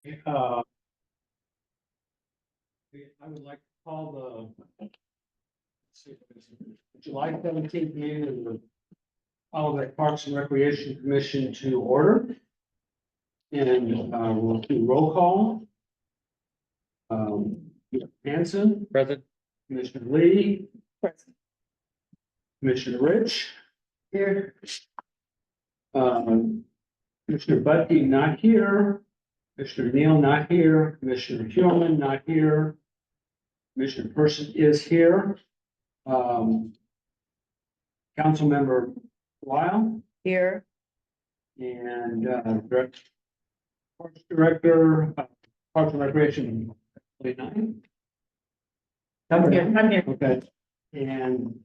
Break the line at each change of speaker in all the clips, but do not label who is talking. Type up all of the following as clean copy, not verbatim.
Uh, I would like to call the July 17th meeting of the Holiday Parks and Recreation Commission to order. And we'll do roll call. Hanson,
Present.
Commissioner Lee, Commissioner Rich. Here. Commissioner Budke not here. Commissioner Neal not here. Commissioner Hillman not here. Commissioner Person is here. Councilmember Lyle
Here.
and Parks Director, Parks and Recreation, 29.
I'm here.
Okay, and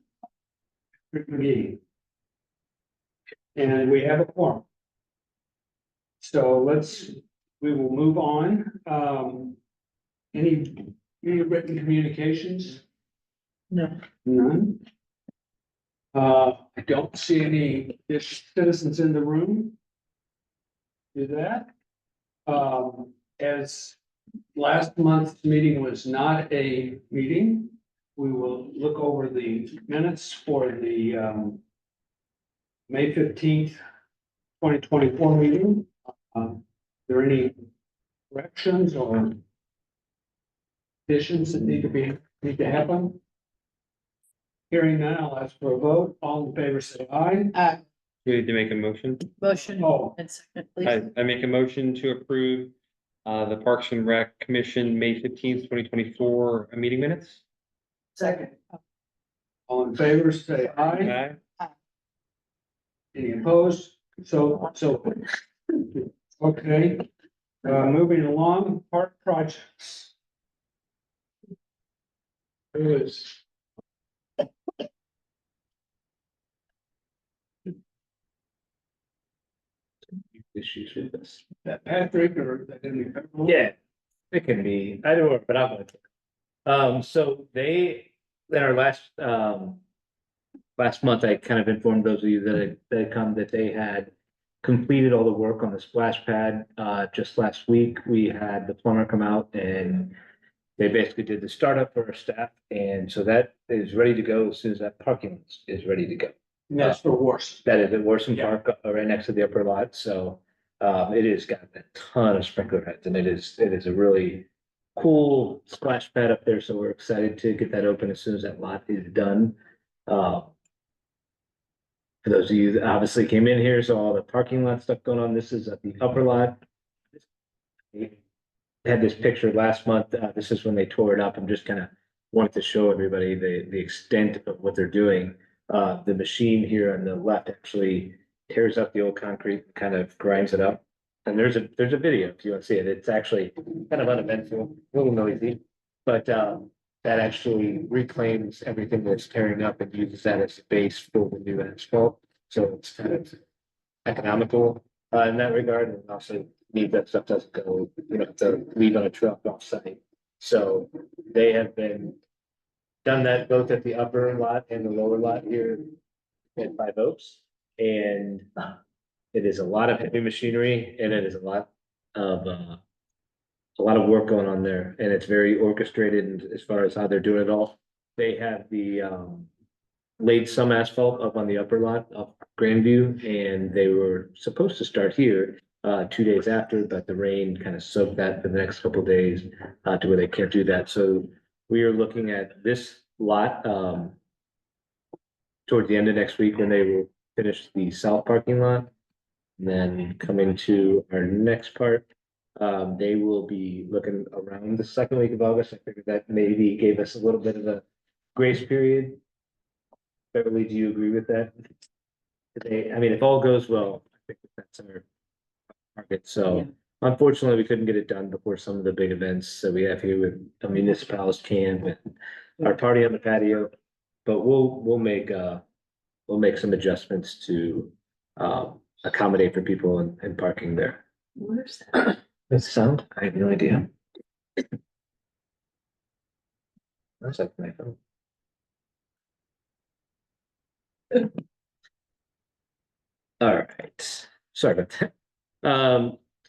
Rick McGee. And we have a quorum. So we will move on. Any written communications?
No.
None. I don't see any citizens in the room. Do that. As last month's meeting was not a meeting, we will look over the minutes for the May 15th, 2024 meeting. Are there any corrections or additions that need to happen? Hearing none, I'll ask for a vote. All in favor, say aye.
We need to make a motion.
Motion
Oh.
and second, please.
I make a motion to approve the Parks and Rec Commission, May 15th, 2024 meeting minutes.
Second.
All in favor, say aye.
Aye.
Any opposed? So, okay. Moving along, park projects. Who is?
Issues with this.
That Patrick or that any?
Yeah, it can be, either or, but I'm gonna. So they, in our last month, I kind of informed those of you that had come, that they had completed all the work on the splash pad. Just last week, we had the plumber come out and they basically did the startup for our staff. And so that is ready to go as soon as that parking lot is ready to go.
That's for worse.
That is at Worson Park, right next to the upper lot, so it has got a ton of sprinkler heads, and it is a really cool splash pad up there, so we're excited to get that open as soon as that lot is done. For those of you that obviously came in here, saw all the parking lot stuff going on, this is at the upper lot. We had this picture last month, this is when they tore it up, I'm just kind of wanted to show everybody the extent of what they're doing. The machine here on the left actually tears up the old concrete, and kind of grinds it up. And there's a video if you want to see it. It's actually kind of uneventful, a little noisy, but that actually reclaims everything that's tearing up and uses that as a base for the new asphalt. So it's kind of economical in that regard, and also need that stuff doesn't go, to leave on a truck off site. So they have done that both at the upper lot and the lower lot here at Five Oaks. And it is a lot of heavy machinery and it is a lot of work going on there, and it's very orchestrated as far as how they're doing it all. They have laid some asphalt up on the upper lot of Grandview, and they were supposed to start here 2 days after, but the rain kind of soaked that for the next couple of days to where they can't do that. So we are looking at this lot towards the end of next week when they will finish the south parking lot. And then coming to our next part, they will be looking around the second week of August. I figured that maybe gave us a little bit of a grace period. Beverly, do you agree with that? I mean, if all goes well, I think that's our target. So unfortunately, we couldn't get it done before some of the big events that we have here with the municipalities camp and our party on the patio. But we'll make some adjustments to accommodate for people and parking there.
Where's that?
Does it sound? I have no idea. Where's that my phone? All right, sorry about that.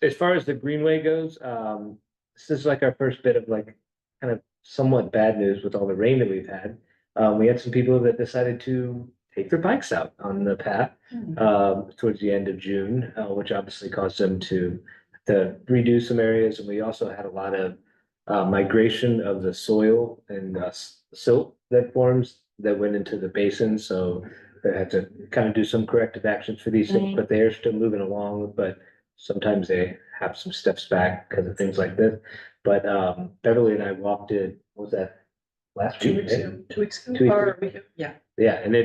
as far as the Greenway goes, this is like our first bit of like kind of somewhat bad news with all the rain that we've had. We had some people that decided to take their bikes out on the path towards the end of June, which obviously caused them to redo some areas. And we also had a lot of migration of the soil and silt that forms that went into the basin. So they had to kind of do some corrective actions for these things, but they are still moving along. But sometimes they have some steps back because of things like this. But Beverly and I walked it, what was that last week?
2 weeks ago, 2 weeks ago,
2 weeks
or
ago.
a week ago, yeah.
Yeah, and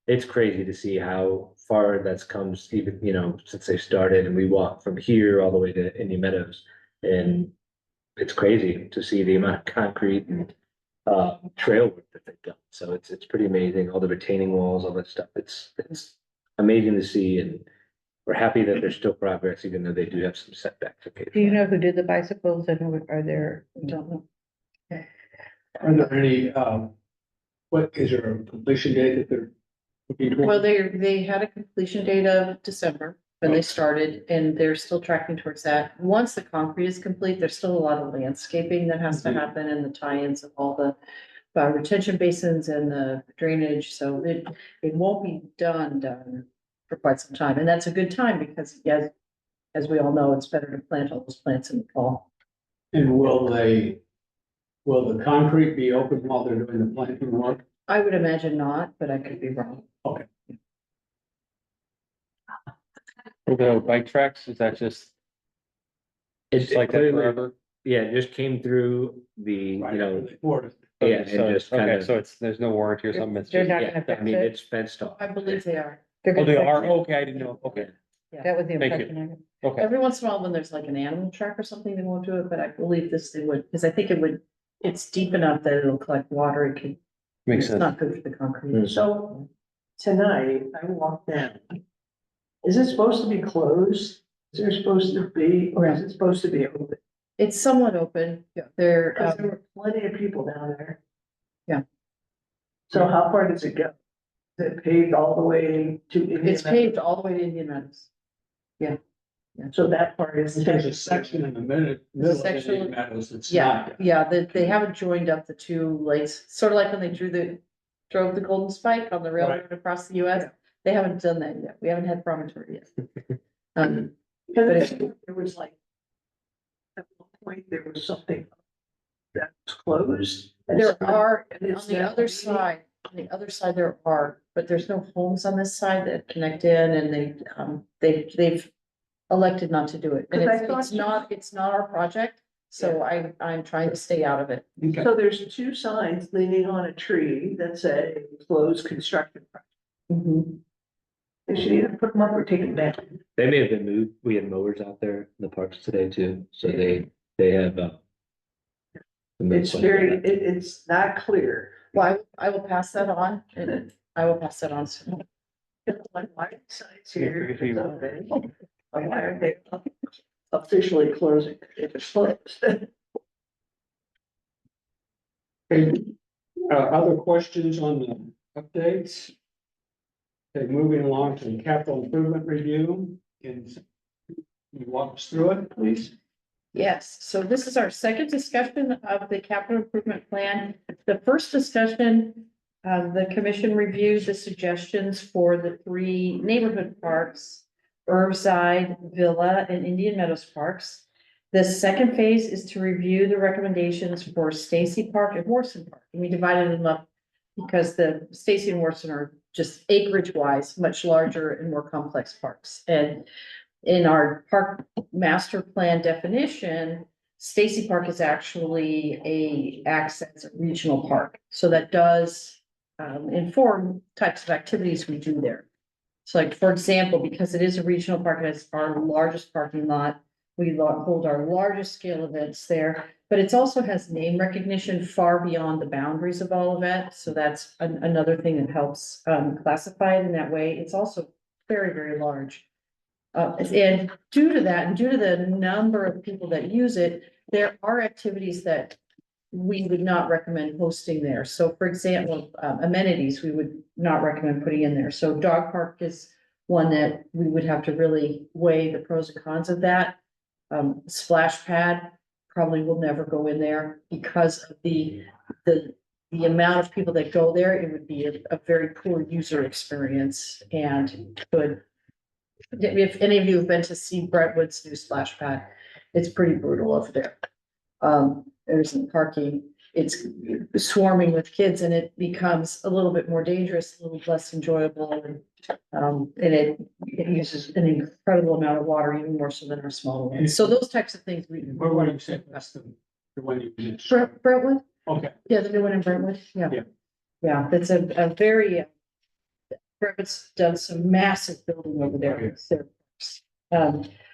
it's crazy to see how far that's come, even, you know, since they started, and we walked from here all the way to Indian Meadows. And it's crazy to see the amount of concrete and trail work that they've done. So it's pretty amazing, all the retaining walls, all that stuff. It's amazing to see, and we're happy that there's still progress, even though they do have some setbacks.
Do you know who did the bicycles and who are there?
Don't know.
Are there any, what, is there a completion date that they're looking for?
Well, they had a completion date of December when they started, and they're still tracking towards that. Once the concrete is complete, there's still a lot of landscaping that has to
Mhm.
happen, and the tie-ins of all the retention basins and the drainage, so it won't be done for quite some time, and that's a good time, because as we all know, it's better to plant all those plants in the fall.
And will the concrete be open while they're doing the planting work?
I would imagine not, but I could be wrong.
For the bike tracks, is that just
It's
like that
clearly,
forever?
yeah, it just came through the, you know,
Or-
yeah, and
So-
just kind
Okay,
of,
so there's no warranty or something, it's
They're
just,
not
yeah,
gonna
I
fix
mean,
it.
it's fenced off.
I believe they are.
They're
oh,
gonna
they
fix
are,
it.
okay, I didn't know, okay,
That was the
Thank you.
impression I got.
okay.
Every once in a while, when there's like an animal track or something, they won't do it, but I believe this they would, because I think it's deep enough that it'll collect water, it can.
Makes
It's
sense.
not good for the concrete.
Mm.
So tonight I walked down. Is it supposed to be closed? Is there supposed to be, or is it supposed to be open?
It's somewhat open, yeah, there,
Because there were plenty of people down there.
Yeah.
So how far does it go? Is it paved all the way to? Indian
it's
Meadows?
paved all the way to Indian Meadows.
So that part is.
There's a section in the middle of
Section-
Indian Meadows that's
Yeah,
not.
yeah, they haven't joined up the two lakes, sort of like when they drove the Golden Spike on the railroad across the US.
Yeah.
They haven't done that yet, we haven't had promontory yet.
Because there was like. At one point, there was something. That was closed.
There are,
And it's
on the
now
other
being-
side there are, but there's no homes on this side that connect in, and they've elected not to do it. And
'Cause I
it's
thought
it's not our project, so I'm trying to stay out of it.
Okay.
So there's two signs leaning on a tree that said closed construction. project. They should either put them up or take them down.
They may have been moved. We had mowers out there in the parks today too, so they have.
It's very, it's not clear.
Well, I will pass that on, and I will pass that on soon.
Like, why are the signs here? Why are they officially closing? If it's closed.
Okay, other questions on the updates? Okay, moving along to the capital improvement review, can you walk us through it, please?
Yes, so this is our second discussion of the capital improvement plan. The first discussion, the commission reviewed the suggestions for the three neighborhood parks, Irvside, Villa, and Indian Meadows Parks. The second phase is to review the recommendations for Stacy Park and Morrison Park. And we divided them up because the Stacy and Morrison are just acreage wise, much larger and more complex parks. And in our park master plan definition, Stacy Park is actually acts as a regional park. So that does inform types of activities we do there. So like, for example, because it is a regional park, and it's our largest parking lot, we hold our largest scale events there, but it also has name recognition far beyond the boundaries of all of it. So that's another thing that helps classify it in that way. It's also very, very large. And due to that, and due to the number of people that use it, there are activities that we would not recommend hosting there. So for example, amenities, we would not recommend putting in there. So dog park is one that we would have to really weigh the pros and cons of that. splash pad probably will never go in there because of the amount of people that go there. It would be a very poor user experience and could. If any of you have been to see Brentwood's new splash pad, it's pretty brutal over there. There isn't parking, it's swarming with kids and it becomes a little bit more dangerous, a little less enjoyable and it uses an incredible amount of water, even more so than our smaller ones. So those types of things we.
Where would you say that's the one you did?
Brentwood?
Okay,
Yeah, the new one in Brentwood, yeah.
Yeah.
Yeah, that's a very, Brentwood's done some massive building over there.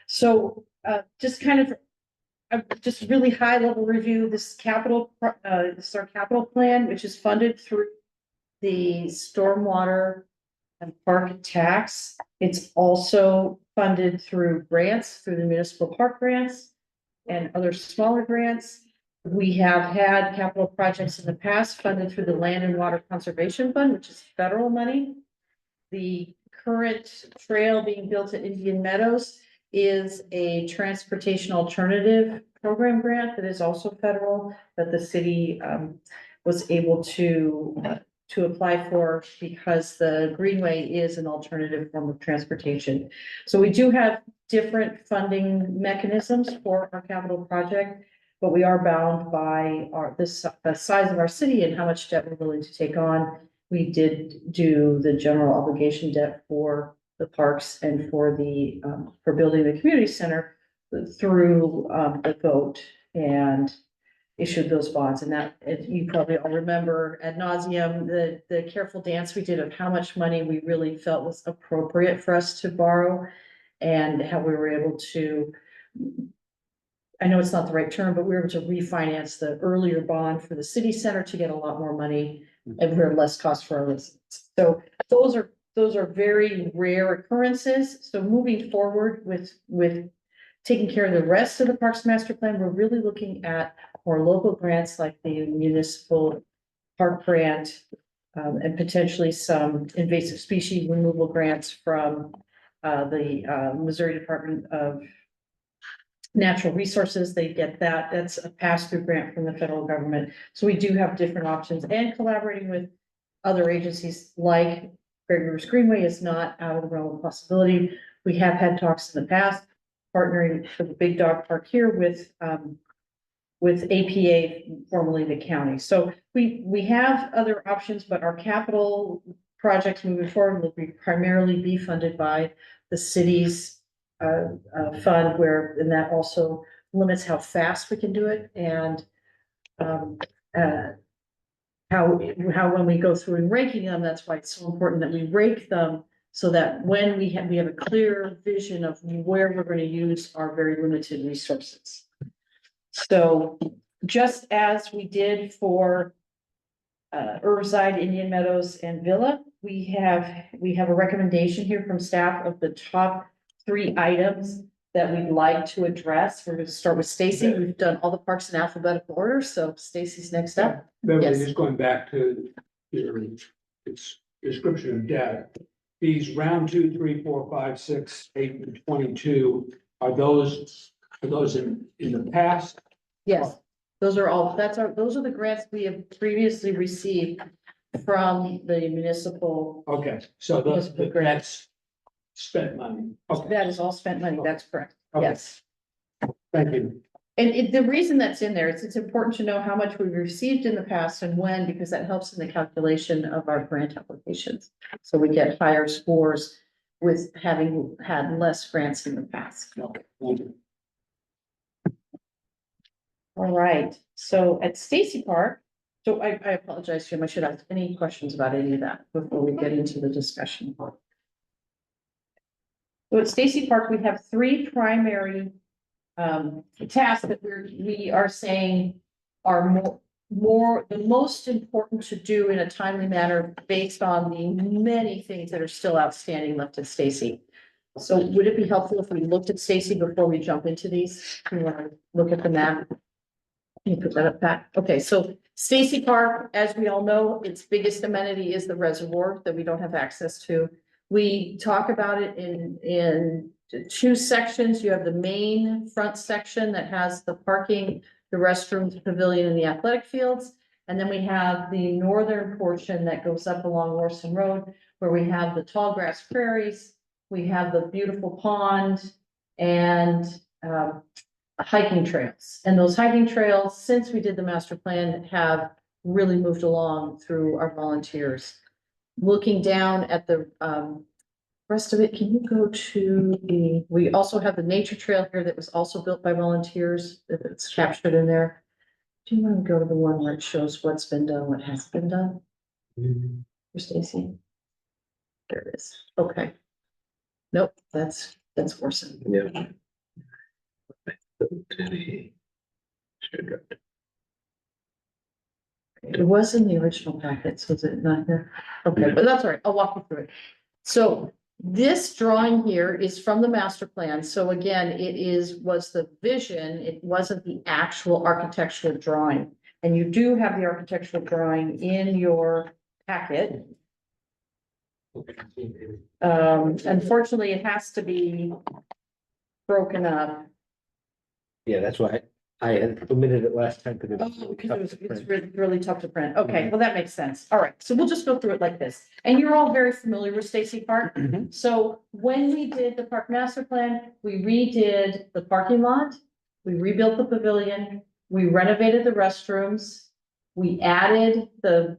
So, just kind of, just really high level review, this this is our capital plan, which is funded through the stormwater and park tax. It's also funded through grants, through the municipal park grants and other smaller grants. We have had capital projects in the past funded through the Land and Water Conservation Fund, which is federal money. The current trail being built at Indian Meadows is a transportation alternative program grant that is also federal, that the city was able to apply for because the Greenway is an alternative form of transportation. So we do have different funding mechanisms for our capital project, but we are bound by the size of our city and how much debt we're willing to take on. We did do the general obligation debt for the parks and for the, for building the community center through, the vote and issued those bonds. And that, you probably all remember ad nauseum, the careful dance we did of how much money we really felt was appropriate for us to borrow and how we were able to, I know it's not the right term, but we were able to refinance the earlier bond for the city center to get a lot more money and we're less cost for our residents. So those are very rare occurrences. So moving forward with taking care of the rest of the Parks Master Plan, we're really looking at more local grants like the municipal park grant and potentially some invasive species removal grants from the Missouri Department of Natural Resources. They get that. That's a pass-through grant from the federal government. So we do have different options and collaborating with other agencies like Great Rivers Greenway is not out of the realm of possibility. We have had talks in the past, partnering for the Big Dog Park here with APA, formerly the county. So we have other options, but our capital projects moving forward will primarily be funded by the city's fund and that also limits how fast we can do it and how when we go through and ranking them, that's why it's so important that we rank them so that when we have a clear vision of where we're going to use our very limited resources. So just as we did for Irvine, Indian Meadows and Villa, we have a recommendation here from staff of the top 3 items that we'd like to address. We're going to start with Stacy. We've done all the parks in alphabetical order, so Stacy's next up.
Beverly,
Yes.
just going back to your description of debt. These round 2, 3, 4, 5, 6, 8, and 22, are those in the past?
Yes, those are the grants we have previously received from the municipal.
Okay, so that's spent money. Okay,
That is all spent money. That's correct.
Okay.
Yes.
thank you.
And the reason that's in there is it's important to know how much we've received in the past and when, because that helps in the calculation of our grant applications. So we get higher scores with having had less grants in the past.
Okay, thank you.
All right, so at Stacy Park, so I apologize, Jim, I should ask any questions about any of that before we get into the discussion. So at Stacy Park, we have 3 primary tasks that we are saying are the most important to do in a timely manner based on the many things that are still outstanding left at Stacy. So would it be helpful if we looked at Stacy before we jump into these? You want to look at the map? Can you put that up, Pat? Okay, so Stacy Park, as we all know, its biggest amenity is the reservoir that we don't have access to. We talk about it in two sections. You have the main front section that has the parking, the restrooms, the pavilion, and the athletic fields. And then we have the northern portion that goes up along Warson Road, where we have the tall grass prairies, we have the beautiful pond, and hiking trails. And those hiking trails, since we did the master plan, have really moved along through our volunteers. Looking down at the rest of it, can you go to we also have the nature trail here that was also built by volunteers, it's captured in there. Do you want to go to the one where it shows what's been done, what hasn't been done? For Stacy? There it is, okay. Nope, that's Orson.
Yeah.
It was in the original packets, was it not here? Okay, but that's all right, I'll walk you through it. So this drawing here is from the master plan. So again, was the vision, it wasn't the actual architectural drawing. And you do have the architectural drawing in your packet. Unfortunately, it has to be broken up.
Yeah, that's why I had omitted it last time because it was.
Oh,
really
because
tough
it was,
to
it's
print.
really tough to print. Okay, well, that makes sense. All right, so we'll just go through it like this. And you're all very familiar with Stacy Park.
Mhm.
So when we did the park master plan, we redid the parking lot, we rebuilt the pavilion, we renovated the restrooms. We added the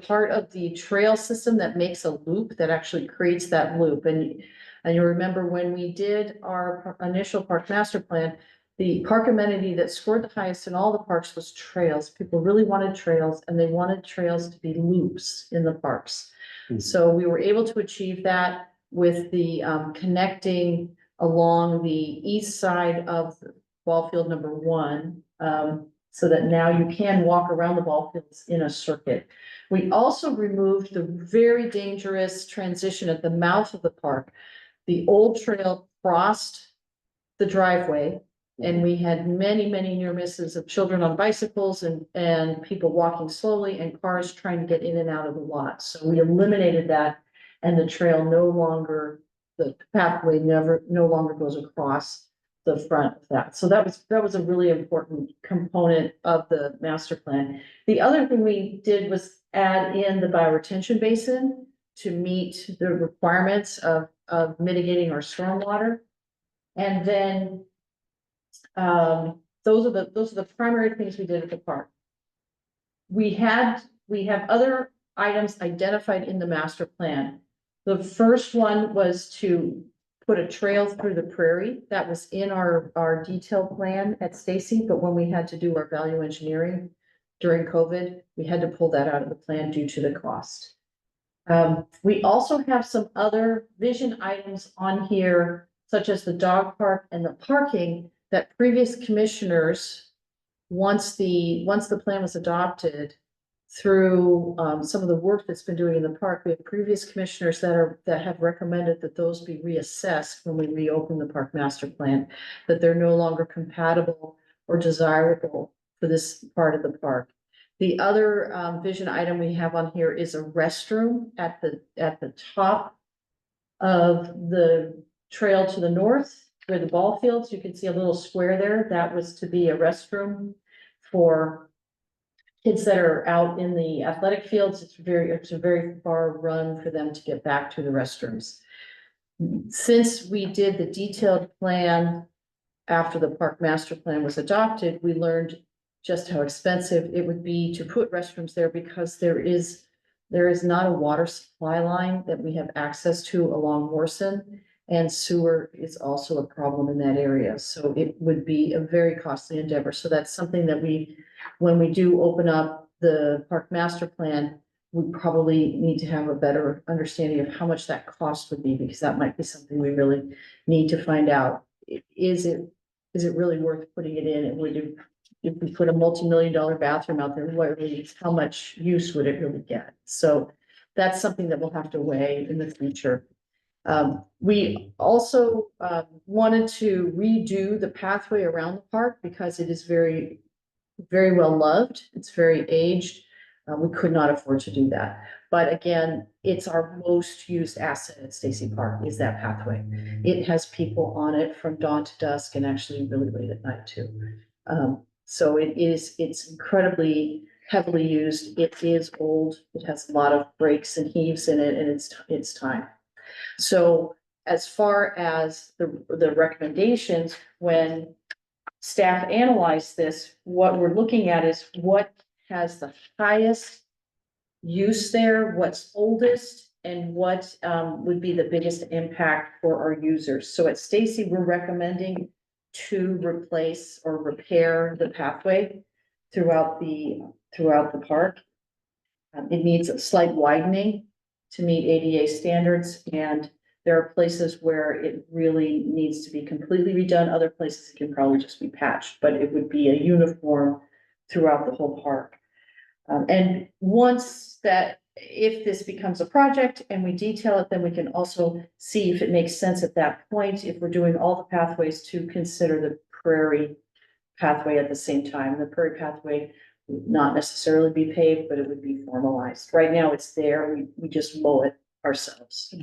part of the trail system that makes a loop that actually creates that loop. And you remember when we did our initial park master plan, the park amenity that scored the highest in all the parks was trails. People really wanted trails, and they wanted trails to be loops in the parks.
Mhm.
So we were able to achieve that with the connecting along the east side of ball field number 1. So that now you can walk around the ball fields in a circuit. We also removed the very dangerous transition at the mouth of the park. The old trail crossed the driveway, and we had many near misses of children on bicycles and people walking slowly and cars trying to get in and out of the lot. So we eliminated that, and the trail the pathway no longer goes across the front of that. So that was a really important component of the master plan. The other thing we did was add in the bioretention basin to meet the requirements of mitigating our stormwater. And then those are the primary things we did at the park. We have other items identified in the master plan. The first one was to put a trail through the prairie. That was in our detailed plan at Stacy, but when we had to do our value engineering during COVID, we had to pull that out of the plan due to the cost. We also have some other vision items on here, such as the dog park and the parking, that previous commissioners, once the plan was adopted, through some of the work that's been doing in the park, we have previous commissioners that have recommended that those be reassessed when we reopen the park master plan, that they're no longer compatible or desirable for this part of the park. The other vision item we have on here is a restroom at the top of the trail to the north, where the ball fields, you can see a little square there. That was to be a restroom for kids that are out in the athletic fields. It's a very far run for them to get back to the restrooms. Since we did the detailed plan after the park master plan was adopted, we learned just how expensive it would be to put restrooms there, because there is not a water supply line that we have access to along Warson, and sewer is also a problem in that area. So it would be a very costly endeavor. So that's something that when we do open up the park master plan, we probably need to have a better understanding of how much that cost would be, because that might be something we really need to find out. Is it really worth putting it in? And if we put a multi-million-dollar bathroom out there, how much use would it really get? So that's something that we'll have to weigh in the future. We also wanted to redo the pathway around the park, because it is very, very well loved. It's very aged. We could not afford to do that. But again, it's our most used asset at Stacy Park is that pathway. It has people on it from dawn to dusk and actually really late at night too. So it's incredibly heavily used. It is old. It has a lot of breaks and heaves in it and it's time. So as far as the recommendations, when staff analyze this, what we're looking at is what has the highest use there, what's oldest, and what would be the biggest impact for our users. So at Stacy, we're recommending to replace or repair the pathway throughout the park. It needs a slight widening to meet ADA standards, and there are places where it really needs to be completely redone. Other places it can probably just be patched, but it would be a uniform throughout the whole park. And once that, if this becomes a project and we detail it, then we can also see if it makes sense at that point, if we're doing all the pathways, to consider the Prairie pathway at the same time. The Prairie pathway would not necessarily be paved, but it would be formalized. Right now it's there, we just mow it ourselves.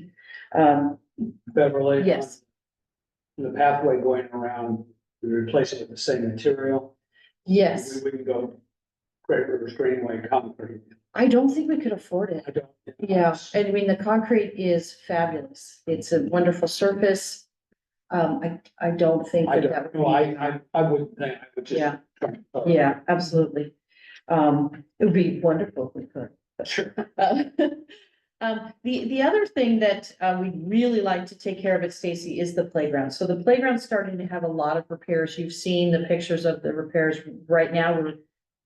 Beverly?
Yes.
The pathway going around, we replace it with the same material.
Yes,
We can go Great River Greenway concrete.
I don't think we could afford it.
I don't.
Yeah, and I mean, the concrete is fabulous. It's a wonderful surface. I don't think
I
that
don't, no, I wouldn't think, I would just.
Yeah. Yeah, absolutely. It would be wonderful if we could.
Sure.
The other thing that, we'd really like to take care of at Stacy is the playground. So the playground's starting to have a lot of repairs. You've seen the pictures of the repairs. Right now,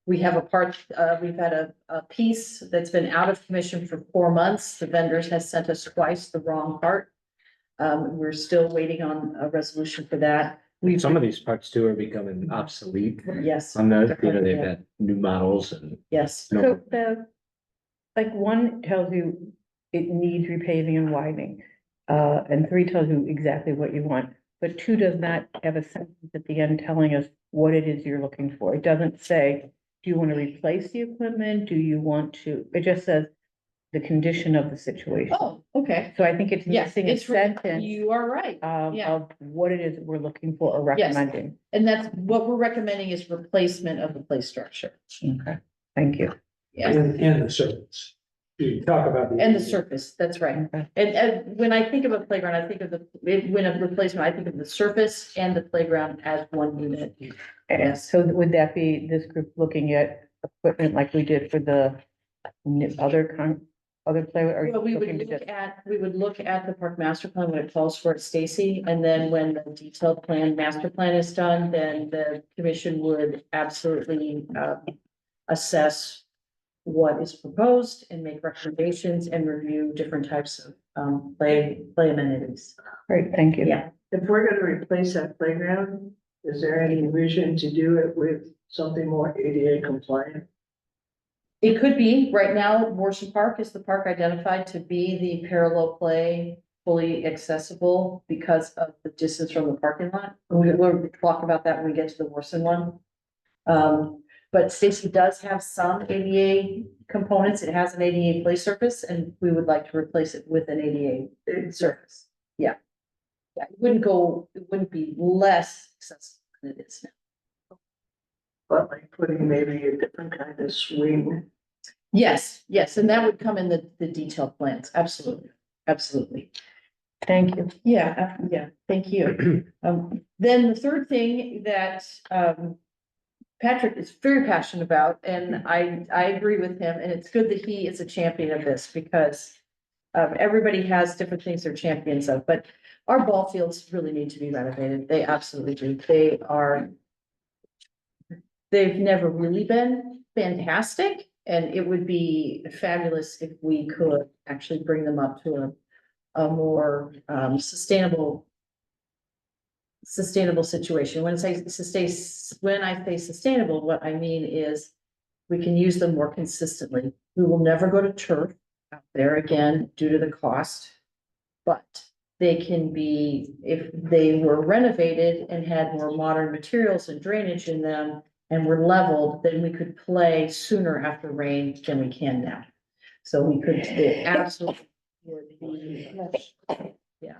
we have a part, we've had a piece that's been out of commission for 4 months. The vendors has sent us twice the wrong part. We're still waiting on a resolution for that.
Some of these parts too are becoming obsolete
Yes,
on they've had new models and.
yes.
No.
So like one tells you it needs repaving and widening, and 3 tells you exactly what you want, but 2 does not have a sentence at the end telling us what it is you're looking for. It doesn't say, do you want to replace the equipment? Do you want to, it just says the condition of the situation.
Oh, okay.
So I think it's
Yes,
missing a
it's,
sentence
you are right. yeah.
of what it is that we're looking for or
Yes.
recommending.
And that's what we're recommending is replacement of the play structure.
Okay, thank you.
Yeah,
And the surface. You talk about.
and the surface, that's right.
Okay.
And when I think of a playground, I think of when a replacement, I think of the surface and the playground as one unit.
And so would that be this group looking at equipment like we did for the other play? Or are you
Well, we
looking
would
to
look at the park master plan when it calls for it, Stacy, and then when the detailed plan, master plan is done, then the commission would absolutely assess what is proposed and make recommendations and review different types of play amenities.
Great, thank you.
Yeah.
If we're gonna replace that playground, is there any vision to do it with something more ADA compliant?
It could be, right now, Morrison Park is the park identified to be the parallel play, fully accessible because of the distance from the parking lot. We'll talk about that when we get to the Morrison one. But Stacy does have some ADA components. It has an ADA play surface and we would like to replace it with an ADA surface. Yeah. Yeah, it wouldn't be less accessible than it is now.
But like putting maybe a different kind of swing.
Yes, and that would come in the detailed plans. Absolutely, absolutely.
Thank you.
Yeah, thank you. Then the third thing that, Patrick is very passionate about, and I agree with him, and it's good that he is a champion of this because everybody has different things they're champions of, but our ball fields really need to be renovated. They absolutely do. They've never really been fantastic, and it would be fabulous if we could actually bring them up to a more sustainable situation. When I say sustainable, what I mean is we can use them more consistently. We will never go to turf out there again due to the cost. But they can be, if they were renovated and had more modern materials and drainage in them, and were leveled, then we could play sooner after rain than we can now. So we could, it absolutely would be, yeah.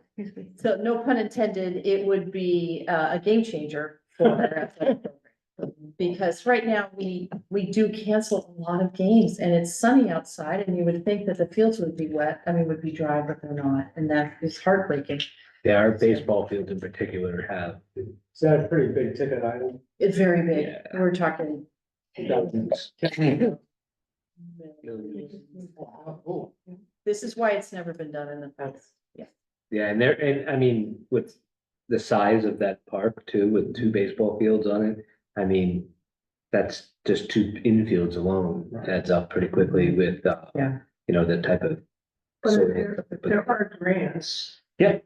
So no pun intended, it would be a game changer for our athletic program. Because right now, we do cancel a lot of games and it's sunny outside and you would think that the fields would be wet, would be dry, but they're not, and that is heartbreaking.
Yeah, our baseball fields in particular have.
Is that a pretty big ticket item?
It's very big,
Yeah.
we're talking.
Oh,
This is why it's never been done in the past, yeah.
Yeah, and I mean, with the size of that park too, with two baseball fields on it, I mean, that's just two infields alone adds up pretty quickly with,
Yeah.
you know, the type of.
But there are grants
And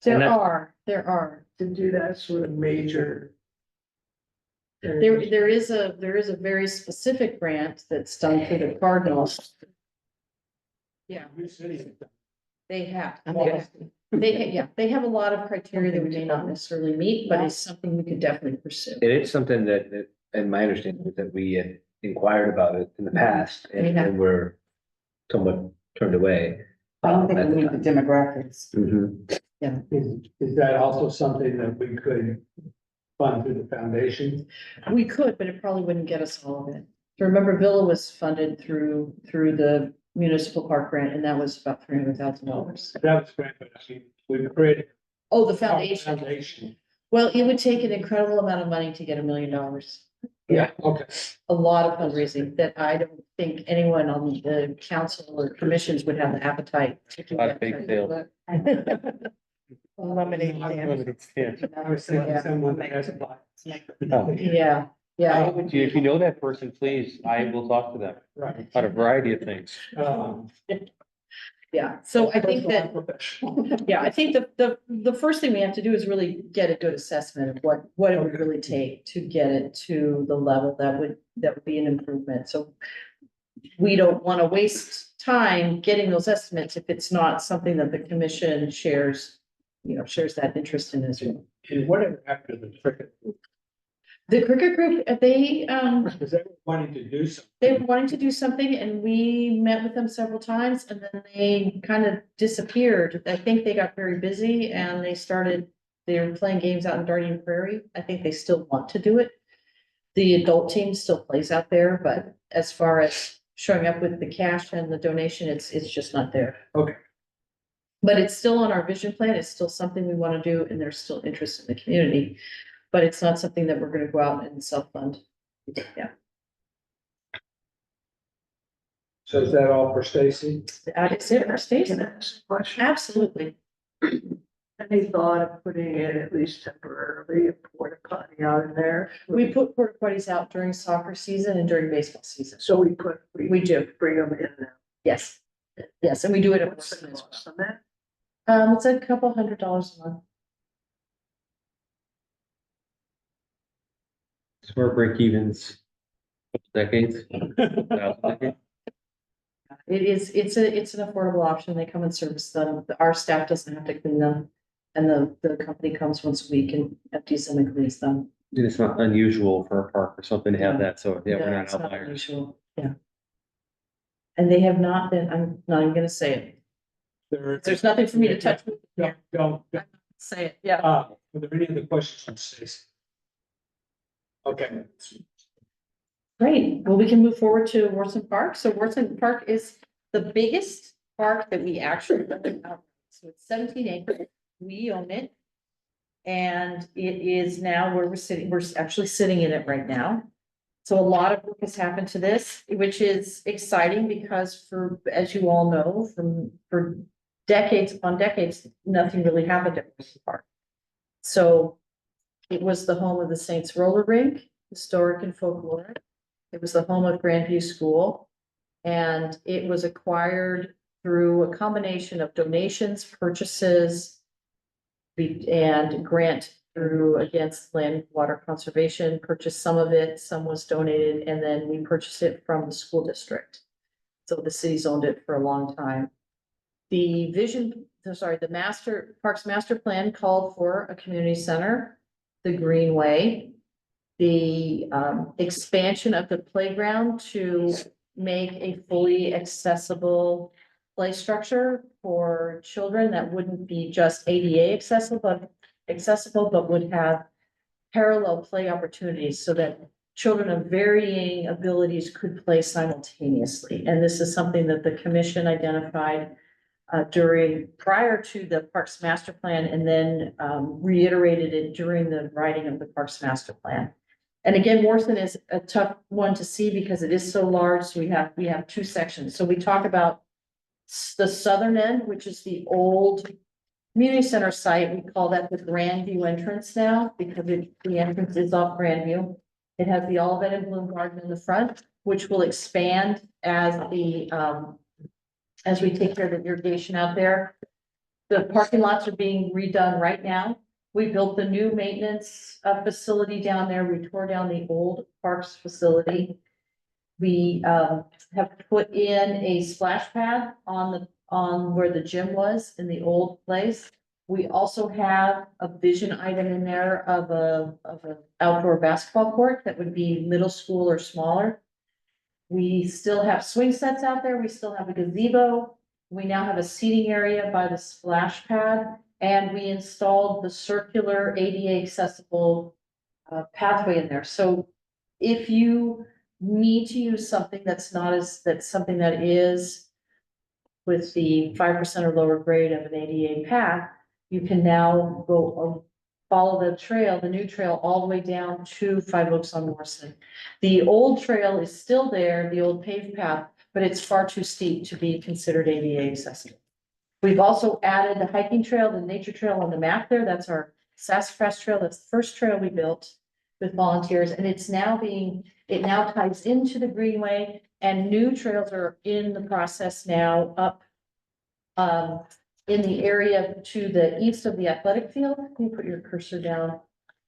There
that-
are.
to do that sort of major.
There is a very specific grant that's done through the Cardinals. Yeah, they have. They have a lot of criteria that we may not necessarily meet, but it's something we could definitely pursue.
And it's something that, and my understanding is that we had inquired about it in the past
We have.
and were somewhat turned away.
I don't think
at
we
the
need the
time.
demographics.
Mhm.
Is that also something that we could fund through the foundation?
We could, but it probably wouldn't get us all of it. Remember, Villa was funded through the municipal park grant, and that was about $300,000.
That was great, but I mean, we created.
Oh, the
a
foundation.
Foundation.
Well, it would take an incredible amount of money to get $1 million.
Yeah, okay.
A lot of fundraising that I don't think anyone on the council or commissions would have the appetite to do
A lot of
that.
big sales.
Lemonade stand.
I was thinking
Yeah.
someone that has a lot.
Oh.
Yeah, yeah, it would
If you know that person, please, I will talk to them
Right.
about a variety of things.
yeah. So I think that, yeah, I think the first thing we have to do is really get a good assessment of what it would really take to get it to the level that would be an improvement. So we don't want to waste time getting those estimates if it's not something that the commission shares that interest in as well.
And whatever after the cricket,
The cricket group, they
because they were wanting to do something.
were wanting to do something and we met with them several times and then they kind of disappeared. I think they got very busy and they were playing games out in Darien Prairie. I think they still want to do it. The adult team still plays out there, but as far as showing up with the cash and the donation, it's just not there.
Okay.
But it's still on our vision plan. It's still something we want to do and there's still interest in the community. But it's not something that we're gonna go out and self-fund. Yeah,
So is that all for Stacy?
that is it for Stacy.
Can I ask a question?
Absolutely.
Any thought of putting in at least temporarily a porta potty out in there?
We put porta potties out during soccer season and during baseball season.
So we
Do,
bring them in now.
yes. Yes, and we do it at
What's the
Wilson as
cost on that?
well. It's a couple $100 a month.
So our break evens, decades. Decades.
It's an affordable option. They come and service them. Our staff doesn't have to clean them. And the company comes once a week and empties them and cleans them.
It's not unusual for a park or something to have
No.
that, so yeah, we're
No,
not
it's not
outliers.
unusual. Yeah. And they have not been, I'm not even gonna say it. There's nothing for me to touch.
Don't.
Say it, yeah.
Are there any other questions on Stacy? Okay.
Great, well, we can move forward to Warson Park. So Warson Park is the biggest park that we actually own. So it's 17 acres, we own it. And it is now where we're actually sitting in it right now. So a lot of work has happened to this, which is exciting because as you all know, for decades upon decades, nothing really happened at Warson Park. So it was the home of the Saints roller rink, historic and folkloric. It was the home of Grandview School. And it was acquired through a combination of donations, purchases, and grant through against land water conservation, purchased some of it, some was donated, and then we purchased it from the school district. So the city's owned it for a long time. The Parks Master Plan called for a community center, the Greenway. the expansion of the playground to make a fully accessible play structure for children that wouldn't be just ADA accessible, but would have parallel play opportunities so that children of varying abilities could play simultaneously. And this is something that the commission identified prior to the Parks Master Plan, and then reiterated it during the writing of the Parks Master Plan. And again, Morrison is a tough one to see because it is so large, so we have two sections. So we talk about the southern end, which is the old community center site. We call that the Grandview entrance now, because the entrance is off Grandview. It has the Olivet and Bloom Garden in the front, which will expand as we take care of the irrigation out there. The parking lots are being redone right now. We built the new maintenance facility down there. We tore down the old parks facility. We have put in a splash pad on where the gym was in the old place. We also have a vision item in there of a outdoor basketball court that would be middle school or smaller. We still have swing sets out there. We still have a gazebo. We now have a seating area by the splash pad, and we installed the circular ADA accessible pathway in there. So if you need to use something that's something that is with the 5% or lower grade of an ADA path, you can now go follow the trail, the new trail, all the way down to Five Oaks on Morrison. The old trail is still there, the old paved path, but it's far too steep to be considered ADA accessible. We've also added the hiking trail, the nature trail on the map there. That's our Sassafras Trail. That's the first trail we built with volunteers, and it now ties into the Greenway, and new trails are in the process now up in the area to the east of the athletic field. Can you put your cursor down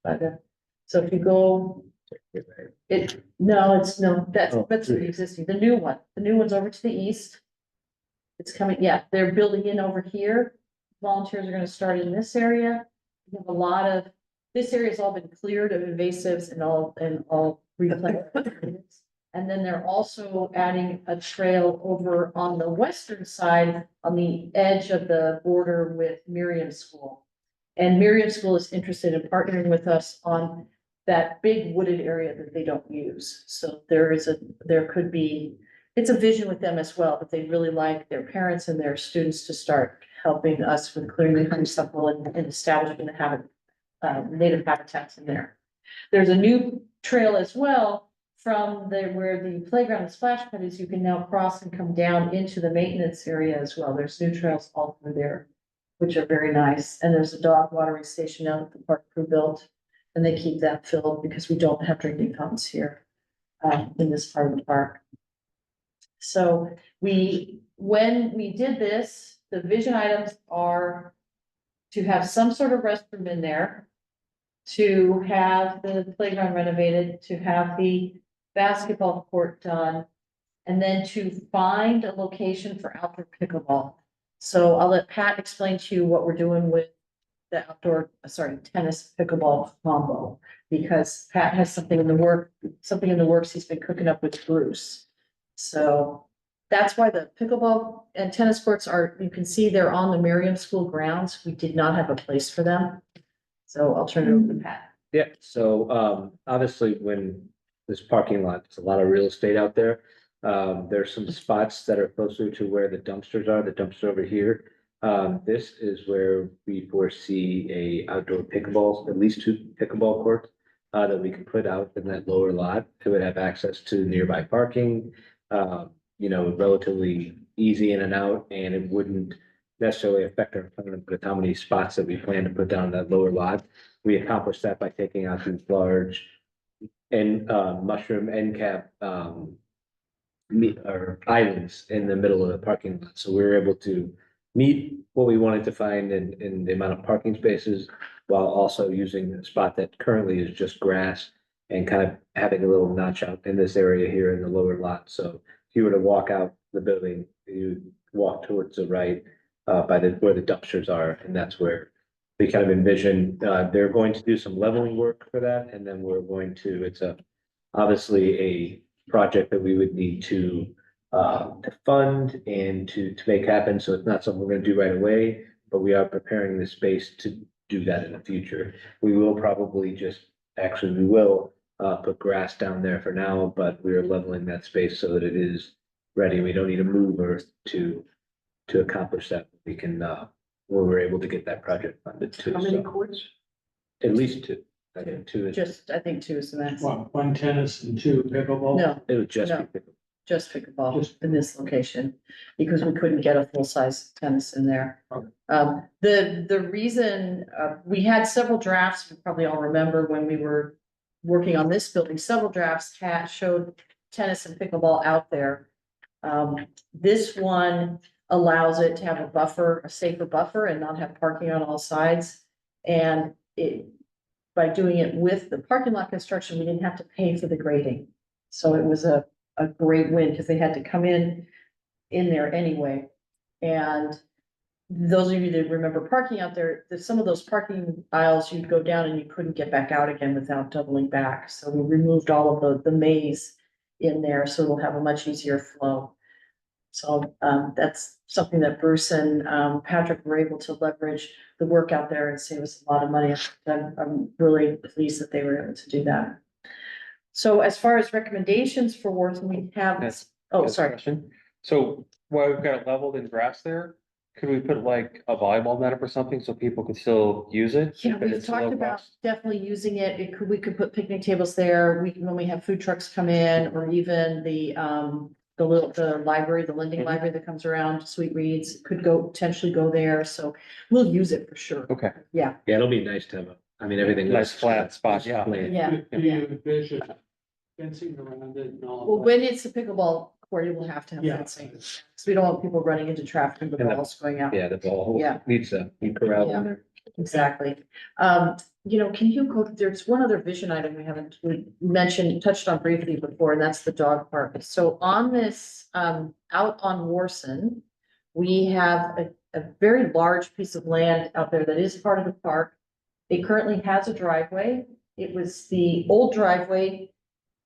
by so if you go, that's the existing, the new one's over to the east. It's coming, yeah, they're building in over here. Volunteers are gonna start in this area. We have this area has all been cleared of invasives and all replanted. And then they're also adding a trail over on the western side, on the edge of the border with Miriam School. And Miriam School is interested in partnering with us on that big wooded area that they don't use. So it's a vision with them as well, that they really like their parents and their students to start helping us with clearing the honeysuckle and establishing the native habitats in there. There's a new trail as well from where the playground and splash pad is. You can now cross and come down into the maintenance area as well. There's new trails all through there, which are very nice. And there's a dog watering station now that the park crew built, and they keep that filled because we don't have drinking fountains here in this part of the park. So when we did this, the vision items are to have some sort of restroom in there, to have the playground renovated, to have the basketball court done, and then to find a location for outdoor pickleball. So I'll let Pat explain to you what we're doing with the tennis pickleball combo, because Pat has something in the works he's been cooking up with Bruce. So that's why the pickleball and tennis courts you can see they're on the Miriam School grounds. We did not have a place for them. So I'll turn it over to Pat.
Yeah, so obviously when this parking lot, there's a lot of real estate out there. There's some spots that are closer to where the dumpsters are, the dumpster over here. This is where we foresee a outdoor pickleball, at least 2 pickleball courts that we can put out in that lower lot. It would have access to nearby parking, relatively easy in and out, and it wouldn't necessarily affect our plan with how many spots that we plan to put down that lower lot. We accomplished that by taking out these large mushroom end cap islands in the middle of the parking lot. So we were able to meet what we wanted to find in the amount of parking spaces, while also using a spot that currently is just grass and kind of having a little notch out in this area here in the lower lot. So if you were to walk out the building, you walk towards the right where the dumpsters are, and that's where we kind of envision, they're going to do some leveling work for that, and then we're going to, it's obviously a project that we would need to fund and to make happen, so it's not something we're gonna do right away, but we are preparing the space to do that in the future. We will probably we will put grass down there for now, but we are leveling that space so that it is ready. We don't need a mover to accomplish that. We can, when we're able to get that project funded too.
How many
So
courts?
at least two. I think two is,
Just, I think two is the maximum.
One tennis and two pickleball?
No,
it would just
No.
be.
just pickleball
Just-
in this location, because we couldn't get a full-size tennis in there.
Okay.
The reason, we had several drafts, you probably all remember when we were working on this building, several drafts showed tennis and pickleball out there. This one allows it to have a buffer, a safer buffer, and not have parking on all sides. And by doing it with the parking lot construction, we didn't have to pay for the grading. So it was a great win, because they had to come in there anyway. And those of you that remember parking out there, some of those parking aisles, you'd go down and you couldn't get back out again without doubling back. So we removed all of the maze in there, so it'll have a much easier flow. So that's something that Bruce and Patrick were able to leverage the work out there and save us a lot of money. I'm really pleased that they were able to do that. So as far as recommendations for Wharton, we have,
Yes.
oh,
Good
sorry.
question. So while we've got it leveled in grass there, could we put like a volleyball net up or something so people could still use it?
Yeah,
But
we've
it's
talked
low
about
cost?
definitely using it. We could put picnic tables there. When we have food trucks come in, or even the library, the lending
Mhm.
library that comes around, Sweet Reads, could potentially go there. So we'll use it for sure.
Okay,
Yeah,
Yeah, it'll be nice to have everything.
nice flat spot, yeah.
Plan.
yeah.
Do you envision fencing around it and all?
Well,
that?
when it's a pickleball court, it will have to have
Yeah.
fencing. Because we don't want people running into traffic and the
And the-
balls going out.
Yeah, the ball
Yeah.
needs to be corralled in there.
Exactly. Can you go, there's one other vision item we mentioned, touched on briefly before, and that's the dog park. So on this, out on Warson, we have a very large piece of land out there that is part of the park. It currently has a driveway. It was the old driveway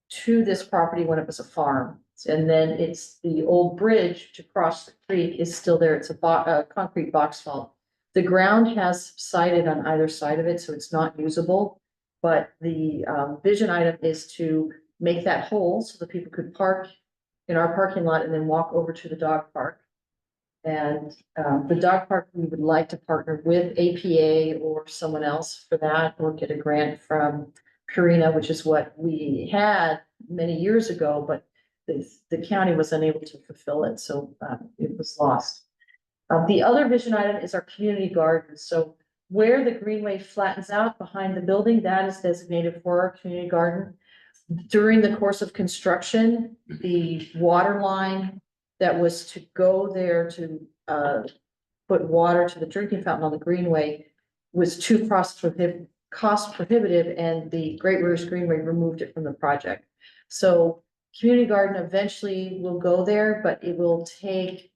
to this property when it was a farm. And then it's the old bridge to cross the creek is still there. It's a concrete box fault. The ground has subsided on either side of it, so it's not usable. But the vision item is to make that whole so that people could park in our parking lot and then walk over to the dog park. And the dog park, we would like to partner with APA or someone else for that, or get a grant from Purina, which is what we had many years ago, but the county was unable to fulfill it, so it was lost. The other vision item is our community garden. So where the greenway flattens out behind the building, that is designated for our community garden. During the course of construction, the water line that was to go there to put water to the drinking fountain on the greenway was too cost prohibitive, and the Great Rivers Greenway removed it from the project. So community garden eventually will go there, but it will take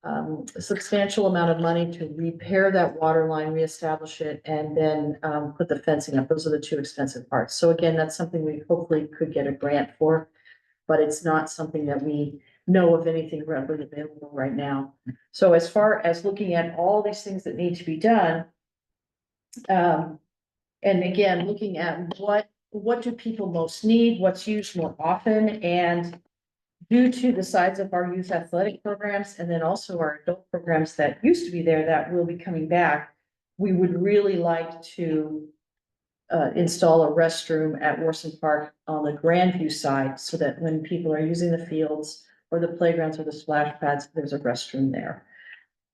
a substantial amount of money to repair that water line, reestablish it, and then put the fencing up. Those are the two expensive parts. So again, that's something we hopefully could get a grant for, but it's not something that we know of anything readily available right now. So as far as looking at all these things that need to be done, and again, looking at what do people most need, what's used more often, and due to the size of our youth athletic programs and then also our adult programs that used to be there that will be coming back, we would really like to install a restroom at Warson Park on the Grandview side, so that when people are using the fields or the playgrounds or the splash pads, there's a restroom there.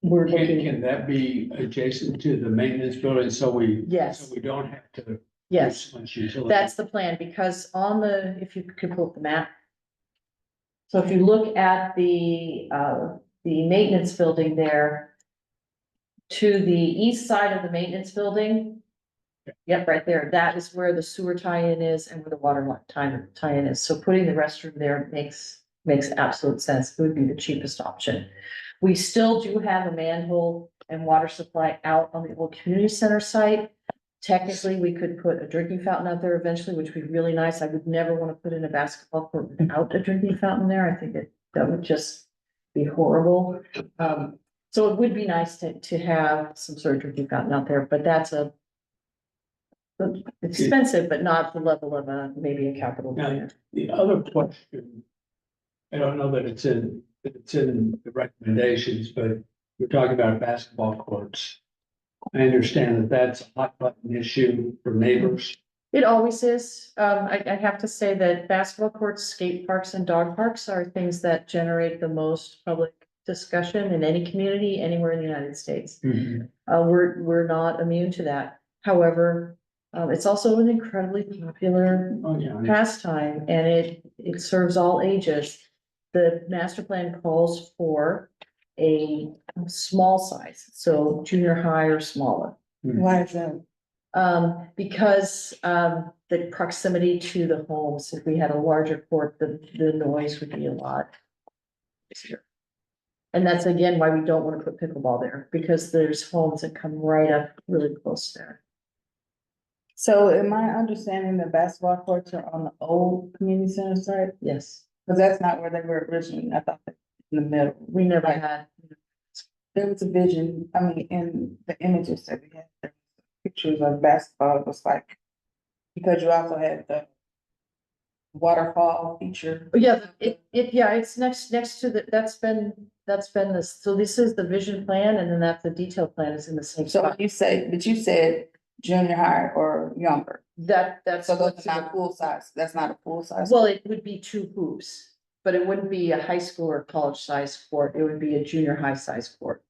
We're looking,
Can that be adjacent to the maintenance building, so
yes,
we don't have to?
yes,
use much utility?
that's the plan, because if you could pull up the map. So if you look at the maintenance building there, to the east side of the maintenance building. Yep, right there. That is where the sewer tie-in is and where the water tie-in is. So putting the restroom there makes absolute sense. It would be the cheapest option. We still do have a manhole and water supply out on the old community center site. Technically, we could put a drinking fountain out there eventually, which would be really nice. I would never want to put in a basketball court without a drinking fountain there. I think that would just be horrible. So it would be nice to have some sort of drinking fountain out there, but that's expensive, but not the level of maybe a capital plan.
The other question, I don't know that it's in the recommendations, but we're talking about basketball courts. I understand that that's a hot button issue for neighbors.
It always is. I have to say that basketball courts, skate parks and dog parks are things that generate the most public discussion in any community, anywhere in the United States. We're not immune to that. However, it's also an incredibly popular
Oh, yeah.
pastime and it serves all ages. The master plan calls for a small size, so junior high or smaller.
Why is that?
Because, the proximity to the homes, if we had a larger court, the noise would be a lot. easier. And that's again why we don't want to put pickleball there, because there's homes that come right up really close there.
So am I understanding the basketball courts are on the old community center site?
Yes,
Cause that's not where they were originally. I thought they were in the middle.
we never had,
There was a vision, I mean, in the images that we had, there were pictures of basketball, it was like. Because you also had the waterfall feature.
oh, yeah, it's next to that's been this, so this is the vision plan and then that's the detailed plan is in the same
So
spot.
you say, but you said junior high or younger,
That's.
so those
what's
are
in the-
not full size, that's not a full size.
Well, it would be two hoops, but it wouldn't be a high school or college size court, it would be a junior high size court.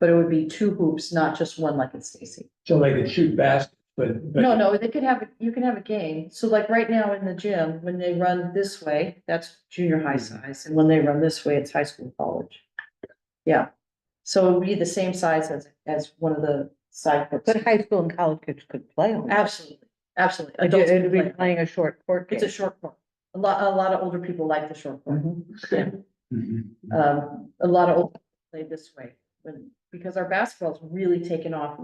But it would be two hoops, not just one like at Stacy.
So they could shoot baskets, but.
No, they could have, you can have a game, so like right now in the gym, when they run this way, that's junior high size, and when they run this way, it's high school, college. Yeah, so it would be the same size as one of the side courts.
But high school and college kids could play on it.
Absolutely, absolutely.
But
Adults
it'd
can
be
play.
playing a short court
It's a
game.
short court. A lot of older people like the short court. Yeah.
Mhm.
A lot of old people play this way because our basketball's really taken off.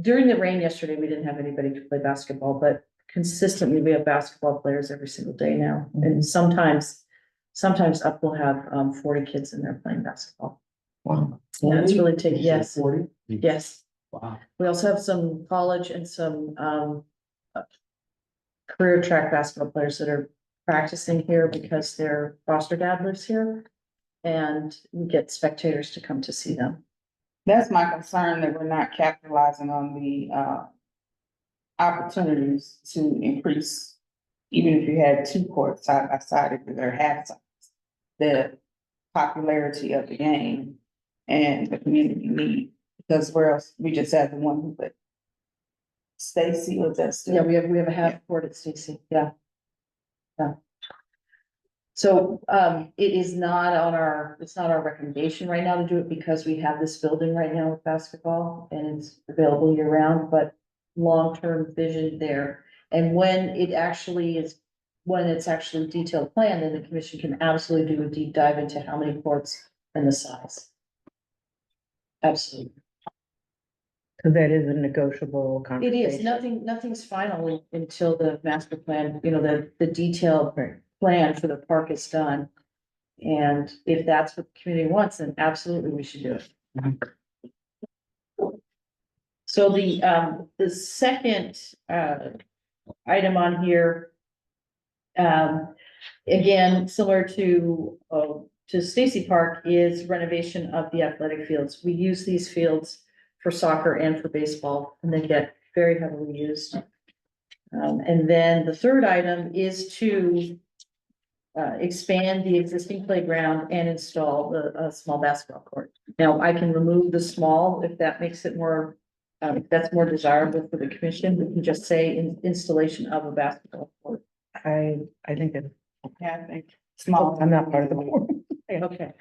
During the rain yesterday, we didn't have anybody to play basketball, but consistently we have basketball players every single day now. And sometimes up we'll have 40 kids in there playing basketball.
Wow.
Yeah, it's really taken,
Did you say
yes,
40?
yes.
Wow.
We also have some college and some career track basketball players that are practicing here because their foster dad lives here. And we get spectators to come to see them.
That's my concern, that we're not capitalizing on the opportunities to increase. Even if you had two courts side by side, if they're half size, the popularity of the game and the community need, because where else, we just had the one, but Stacy was that still?
Yeah, we have a half court at Stacy, yeah. Yeah. So, it is not it's not our recommendation right now to do it because we have this building right now with basketball and it's available year round, but long-term vision there. And when it's actually detailed plan, then the commission can absolutely do a deep dive into how many courts and the size. Absolutely.
Cause that is a negotiable
It
conversation.
is, nothing's final until the master plan, the detailed plan for the park is done. And if that's what the community wants, then absolutely we should do it. So the second, item on here. Again, similar to Stacy Park is renovation of the athletic fields. We use these fields for soccer and for baseball, and they get very heavily used. And then the third item is to expand the existing playground and install a small basketball court. Now, I can remove the small if that makes it more, if that's more desirable for the commission. We can just say installation of a basketball court.
I think that,
Yeah, I think small.
I'm not part of the board.
Okay.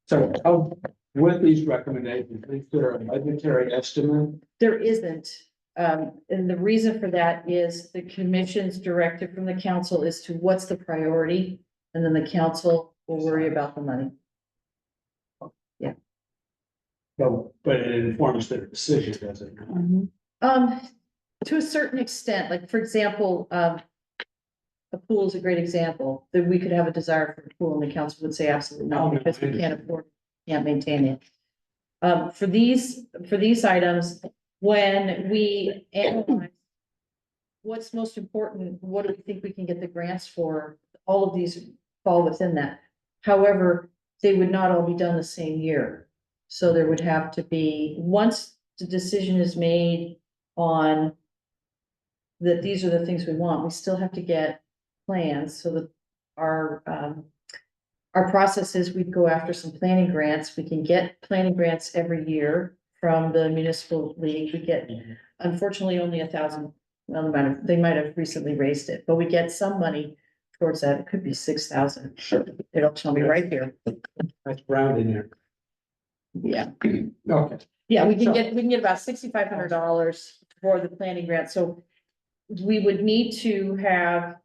So with these recommendations, is there a budgetary estimate?
There isn't, and the reason for that is the commission's directive from the council is to what's the priority, and then the council will worry about the money.
But it informs their decision, does it?
To a certain extent, like, for example, a pool is a great example, that we could have a desire for a pool and the council would say absolutely
Oh,
no,
no,
because
I
we can't afford, can't maintain it. For these items, when we analyze what's most important, what do we think we can get the grants for, all of these fall within that. However, they would not all be done the same year. So there would have to be, once the decision is made on that these are the things we want, we still have to get plans so that our process is we'd go after some planning grants. We can get planning grants every year from the municipal league. We get, unfortunately, only 1,000. Well, they might have recently raised it, but we get some money towards that. It could be 6,000. It'll tell me right here.
That's rounding there.
Yeah.
Okay.
Yeah, we can get about $6,500 for the planning grant, so we would need to have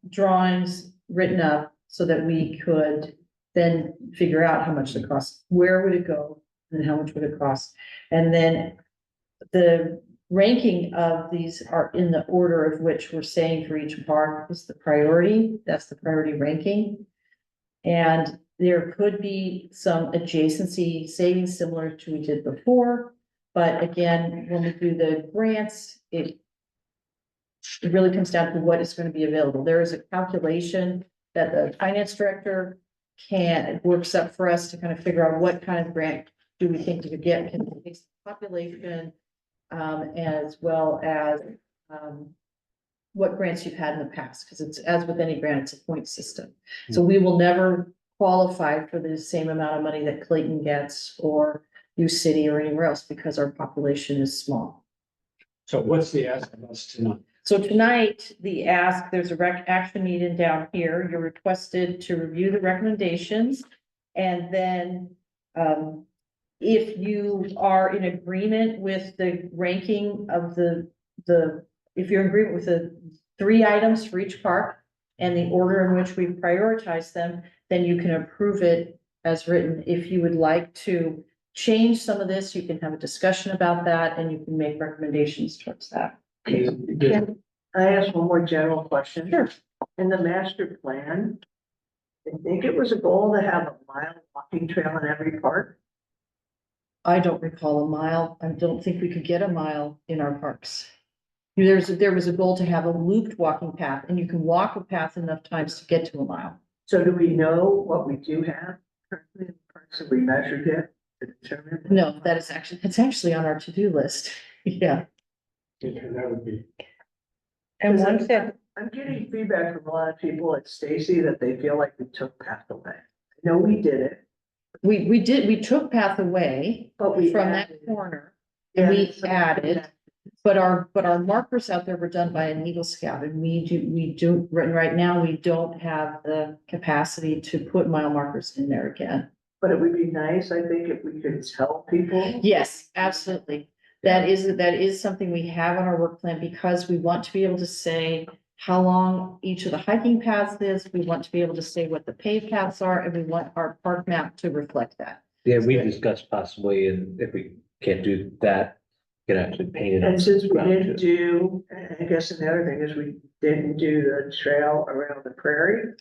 drawings written up so that we could then figure out how much it costs, where would it go, and how much would it cost? And then the ranking of these are in the order of which we're saying for each park is the priority, that's the priority ranking. And there could be some adjacency savings similar to we did before. But again, when we do the grants, it really comes down to what is going to be available. There is a calculation that the finance director works up for us to kind of figure out what kind of grant do we think we could get, can we base the population, as well as, what grants you've had in the past, because it's, as with any grant, it's a point system. So we will never qualify for the same amount of money that Clayton gets or U City or anywhere else because our population is small.
So what's the ask of us tonight?
So tonight, the ask, there's a action needed down here. You're requested to review the recommendations. And then, if you are in agreement with the ranking of if you're in agreement with the 3 items for each park and the order in which we prioritize them, then you can approve it as written. If you would like to change some of this, you can have a discussion about that and you can make recommendations towards that.
Can I ask one more general question?
Sure.
In the master plan, I think it was a goal to have a mile walking trail in every park.
I don't recall a mile. I don't think we could get a mile in our parks. There was a goal to have a looped walking path, and you can walk a path enough times to get to a mile.
So do we know what we do have currently in the parks? Have we measured it to determine?
No, that's actually on our to-do list. Yeah.
That would be.
And
Because
one said,
I'm getting feedback from a lot of people at Stacy that they feel like we took path away. I know we did it,
We took path away
but we.
from that
added-
corner and we
Yeah, so-
added, but our markers out there were done by an Eagle Scout and right now, we don't have the capacity to put mile markers in there again.
But it would be nice, I think, if we could tell people.
Yes, absolutely. That is something we have on our work plan because we want to be able to say how long each of the hiking paths is. We want to be able to say what the paved paths are, and we want our park map to reflect that.
Yeah, we discussed possibly, and if we can't do that, we can actually paint it.
And since we
around
didn't
too.
do, I guess another thing is we didn't do the trail around the prairie.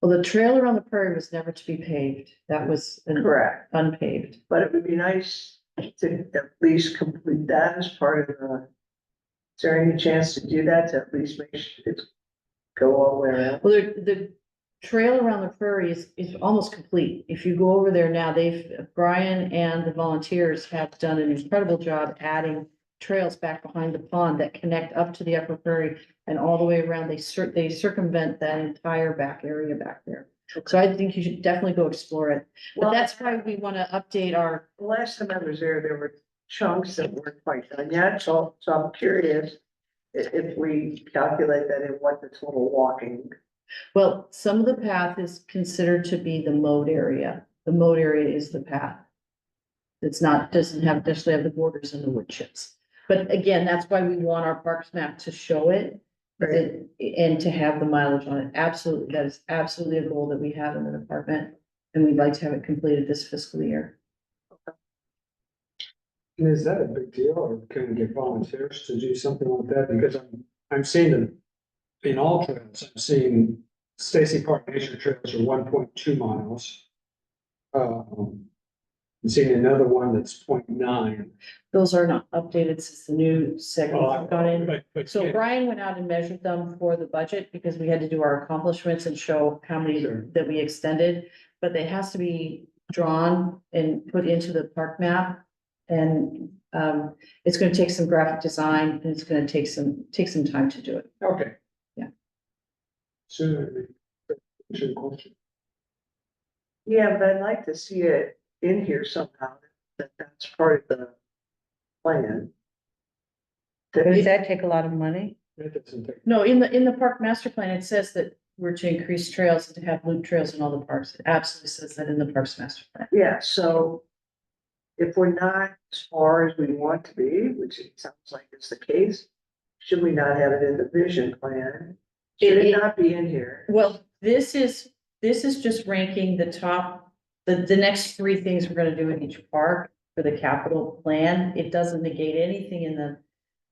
Well, the trail around the prairie was never to be paved. That was
Correct.
unpaved.
But it would be nice to at least complete that as part of the. Is there any chance to do that, to at least make sure it's go all the way around?
Well, the trail around the prairie is almost complete. If you go over there now, Brian and the volunteers have done an incredible job adding trails back behind the pond that connect up to the upper prairie and all the way around. They circumvent that entire back area back there. So I think you should definitely go explore it. But
Well,
that's why we want to update our,
the last time I was there were chunks that weren't quite done yet, so I'm curious. If we calculate that in what the total walking.
well, some of the path is considered to be the mowed area. The mowed area is the path. Doesn't have the borders and the wood chips. But again, that's why we want our parks map to show it.
Right.
And to have the mileage on it. Absolutely, that is absolutely a goal that we have in the department. And we'd like to have it completed this fiscal year.
And is that a big deal, or can we get volunteers to do something like that? Because I'm seeing them in all trails, I'm seeing Stacy Park Nature Trails are 1.2 miles. I'm seeing another one that's 0.9.
Those are not updated since the new segments have gone in. So
yeah,
Brian went out and measured them for the budget because we had to do our accomplishments and show how many
Sure.
that we extended. But it has to be drawn and put into the park map. And it's gonna take some graphic design and it's gonna take some time to do it.
Okay.
Yeah.
Sure. Question.
Yeah, but I'd like to see it in here somehow, that that's part of the plan.
Does that take a lot of money?
That doesn't take.
No, in the park master plan, it says that we're to increase trails and to have loop trails in all the parks. It absolutely says that in the parks master plan.
Yeah, so if we're not as far as we want to be, which it sounds like is the case, should we not have it in the vision plan? Should it not be in here?
Well, this is just ranking the top, the next three things we're gonna do in each park for the capital plan. It doesn't negate anything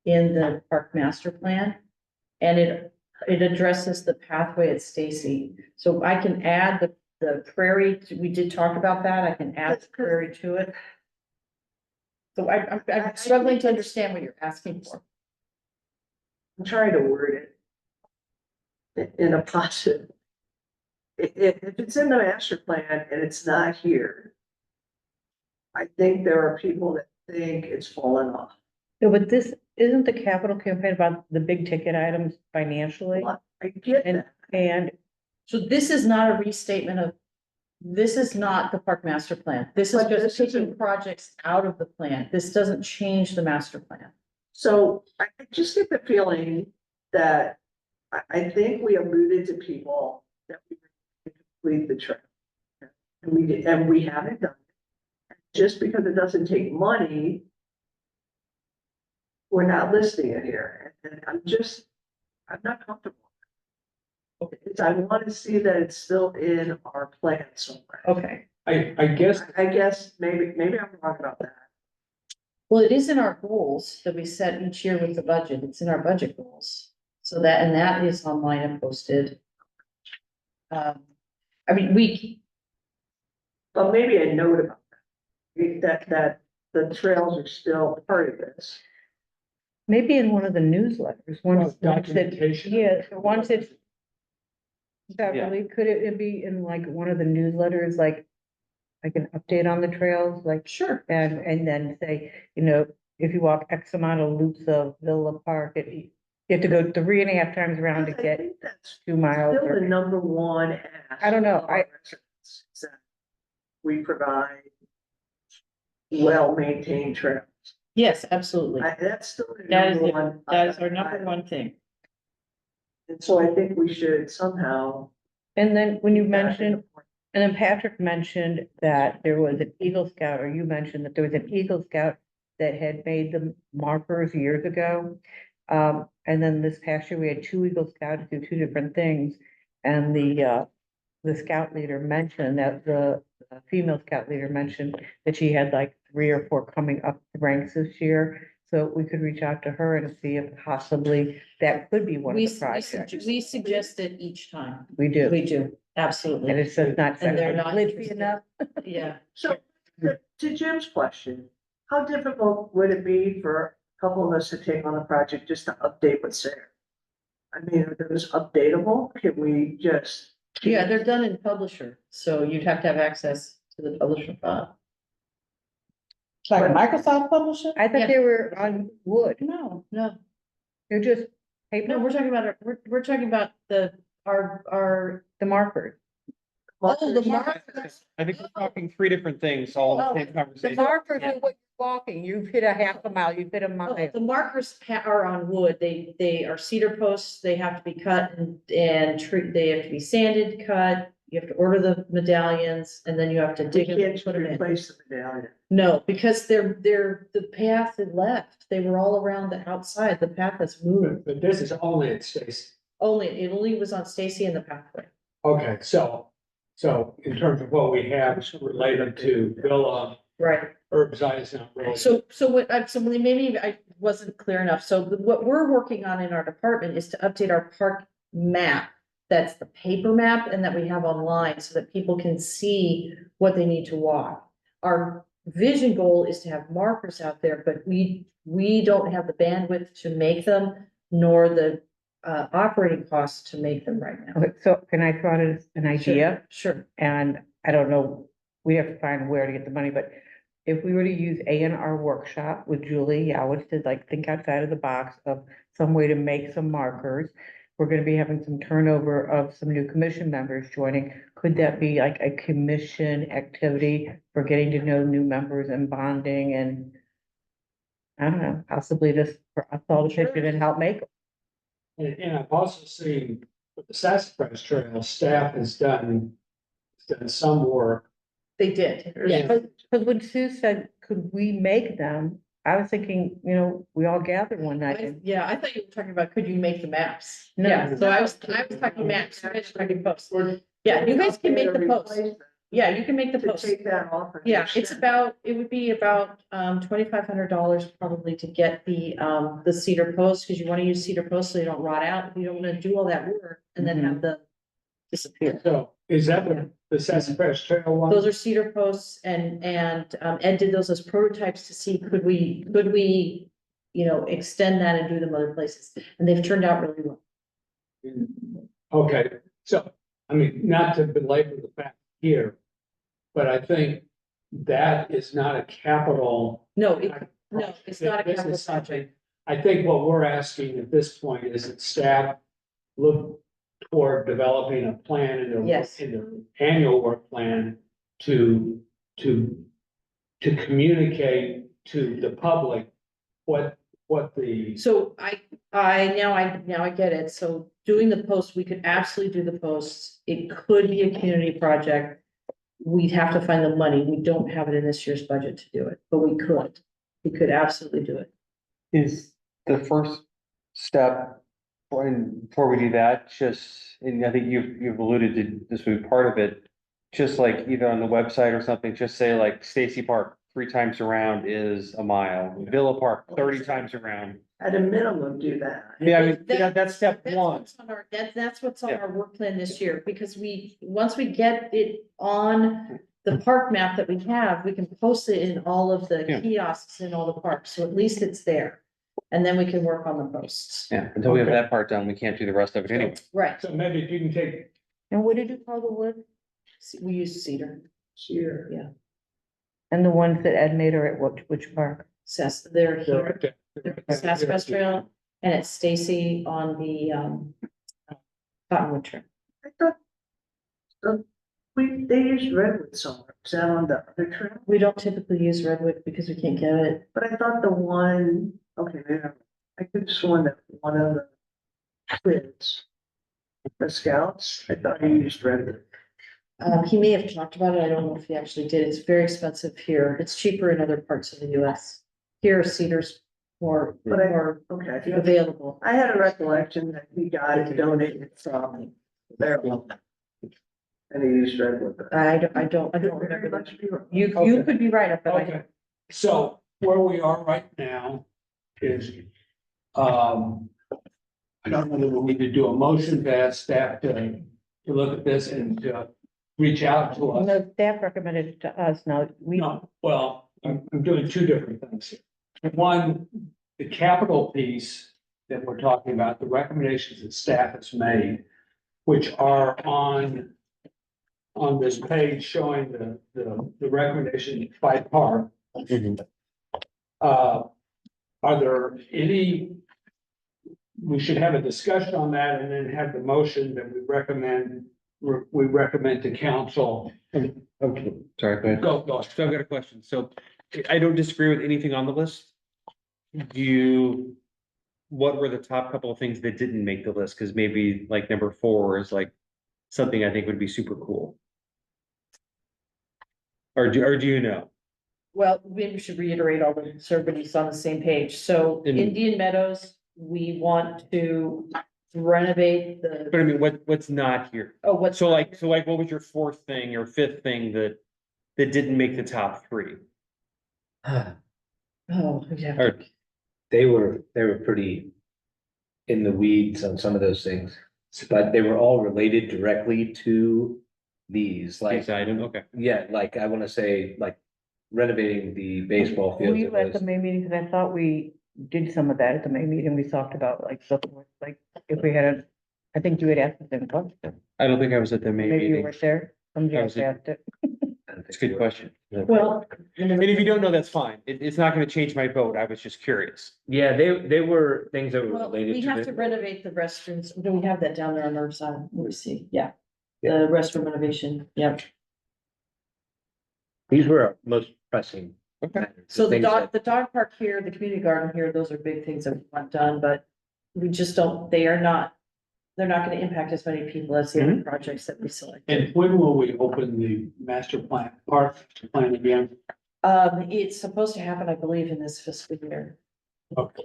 in the park master plan. And it addresses the pathway at Stacy. So I can add the prairie, we did talk about that. I can add the prairie to it. So I'm struggling to understand what you're asking for.
I'm trying to word it in a positive. If it's in the master plan and it's not here, I think there are people that think it's fallen off.
No, but this, isn't the capital campaign about the big ticket items financially?
I get
And,
that.
and
So this is not a restatement of, this is not the park master plan. This is
But
just
this
taking
isn't-
projects out of the plan. This doesn't change the master plan.
So I just get the feeling that I think we alluded to people that we would complete the trail. And we haven't done it. Just because it doesn't take money, we're not listing it here. And I'm not comfortable. It's, I want to see that it's still in our plan somewhere.
Okay.
I guess,
I guess maybe I'm wrong about that.
Well, it is in our goals that we set each year with the budget. It's in our budget goals. So that is online and posted. I mean,
But maybe a note about that the trails are still part of this.
maybe in one of the newsletters, ones that,
documentation.
yeah, the ones that.
Yeah.
Beverly, could it be in like one of the newsletters, like an update on the trails, like,
sure.
and then say, you know, if you walk X amount of loops of Villa Park, you have to go 3.5 times around to
I
get
think that's
2 miles.
still the
or-
number one ask.
I don't know,
of our residents, is that we provide well-maintained trails.
Yes, absolutely.
That's still the
That is
number
it.
one.
That is our number
item.
one thing.
And so I think we should somehow.
And then when you
keep that in
mentioned,
the-
and then Patrick mentioned that there was an Eagle Scout, or you mentioned that there was an Eagle Scout that had made the markers years ago. And then this past year, we had 2 Eagle Scouts do 2 different things. And the scout leader mentioned that the female scout leader mentioned that she had like 3 or 4 coming up the ranks this year. So we could reach out to her and see if possibly that could be one of
We,
the projects.
we suggest it each time.
We do,
We do,
and
absolutely.
it's just not.
And they're not
glitzy
interested.
enough.
Yeah.
So, to Jim's question, how difficult would it be for a couple of us to take on a project just to update what's there? I mean, are those updatable? Can we just?
Yeah, they're done in Publisher, so you'd have to have access to the Publisher file.
Like a Microsoft publisher?
I thought they were on wood,
No,
they're just paper,
we're talking about, we're talking about our.
the markers.
Oh, the markers.
I think we're talking 3 different things, all in the same
The
conversation.
markers are what you're walking, you've hit a half a mile, you've hit a mile.
The markers are on wood. They are cedar posts. They have to be cut and they have to be sanded, cut. You have to order the medallions and then you have to
We
dig them and
can't
put them in.
replace the medallion.
No, because the path had left. They were all around the outside. The path has moved.
But this is only at Stacy.
It only was on Stacy and the pathway.
Okay, so in terms of what we have related to Villa
Right.
Herbicide is not really.
So maybe I wasn't clear enough. So what we're working on in our department is to update our park map. That's the paper map and that we have online so that people can see what they need to walk. Our vision goal is to have markers out there, but we don't have the bandwidth to make them, nor the operating costs to make them right now.
Okay, so can I throw out an idea?
Sure.
And I don't know, we have to find where to get the money, but if we were to use A&R workshop with Julie Yowitz to like think outside of the box of some way to make some markers. We're gonna be having some turnover of some new commission members joining. Could that be like a commission activity for getting to know new members and bonding and I don't know, possibly just for us all to pitch in and help make.
And I've also seen with the Sassafras Trail, staff has done some work.
They did. Yeah.
Because when Sue said, could we make them? I was thinking, you know, we all gathered one night and
Yeah, I thought you were talking about, could you make the maps?
No.
Yeah, so I was talking maps, you guys are talking posts. Yeah, you guys can make the post. Yeah, you can make the
To
post.
take that off. and
Yeah,
just
it's
send
about, it would be about $2,500 probably to get the cedar post, because you want to use cedar posts so they don't rot out. You don't want to do all that work and then have them disappear.
So is that the Sassafras Trail one?
Those are cedar posts and Ed did those as prototypes to see, could we, extend that and do them other places? And they've turned out really well.
Okay, so, I mean, not to belabor the fact here, but I think that is not a capital.
No, it's not a
This is
capital
something-
project.
I think what we're asking at this point is that staff look toward developing a plan in
Yes.
their annual work plan to communicate to the public what the.
So now I get it. So doing the post, we could absolutely do the posts. It could be a community project. We'd have to find the money. We don't have it in this year's budget to do it, but we could. We could absolutely do it.
Is the first step, before we do that, just, and I think you've alluded to this would be part of it. Just like either on the website or something, just say like Stacy Park, 3 times around is a mile, Villa Park, 30 times around.
At a minimum, do that.
Yeah, I mean, that's step
That's
one.
what's on our- That's what's on
Yeah.
our work plan this year, because once we get it on the park map that we have, we can post it in all of the
Yeah.
kiosks in all the parks, so at least it's there. And then we can work on the posts.
Yeah, until we have
Okay.
that part done, we can't do the rest of it anyway.
Right,
So maybe if you can take,
And what did you call the wood?
we use cedar,
Sure.
And the ones that Ed made are at which park?
they're
they're
here,
right there.
they're at Sassafras Trail, and it's Stacy on the Cottonwood Trail.
I thought. They used redwood somewhere. Is that on the other trail?
We don't typically use redwood because we can't get it.
But I thought the one, okay, I could have sworn that one of the kids, the scouts, I thought he used redwood.
He may have talked about it. I don't know if he actually did. It's very expensive here. It's cheaper in other parts of the US. Here cedar's more
But I-
more
Okay, I think
available.
I had a recollection that he got it donated from there. And he used redwood. but
I don't
I
remember
very
that.
much be wrong.
You
Okay.
could be right, but I
Okay,
don't.
so where we are right now is, I don't know that we need to do a motion to ask staff to look at this and to reach out to us.
No, staff recommended it to us. Now, we,
No, well, I'm doing two different things. One, the capital piece that we're talking about, the recommendations that staff has made, which are on this page showing the recommendation by park. Are there any? We should have a discussion on that and then have the motion that we recommend to council.
Okay, sorry, go ahead.
Go.
So I've got a question. So I don't disagree with anything on the list. What were the top couple of things that didn't make the list? Cause maybe like number 4 is like something I think would be super cool. Or do you know?
Well, maybe we should reiterate all the, so everybody's on the same page. So
In-
Indian Meadows, we want to renovate
But
the,
I mean, what's not here?
what's.
So like, what was your 4th thing or 5th thing that didn't make the top 3?
Oh, yeah.
Or,
They were pretty in the weeds on some of those things, but they were all related directly to these, like,
these item, okay.
yeah, like, I wanna say, like renovating the baseball
Were
fields.
you at the May meeting? Cause I thought we did some of that at the May meeting. We talked about like stuff, like if we had a, I think you had asked them question.
I don't think I was at the May
Maybe you
meeting.
weren't there. Somebody
I
else
was at-
asked it.
It's a good question.
Well.
And if you don't know, that's fine. It's not gonna change my vote. I was just curious.
Yeah, they were things that were
Well,
related
we
to
have to
the,
renovate the restrooms. Do we have that down there on our side? Let me see. Yeah.
Yeah.
The restroom renovation. Yep.
these were our most pressing.
Okay.
matters,
So the
things that-
dog park here, the community garden here, those are big things that we want done, but we just don't, they're not gonna impact as many people as the other projects that we selected.
And when will we open the master plan, park plan again?
It's supposed to happen, I believe, in this fiscal year.
Okay.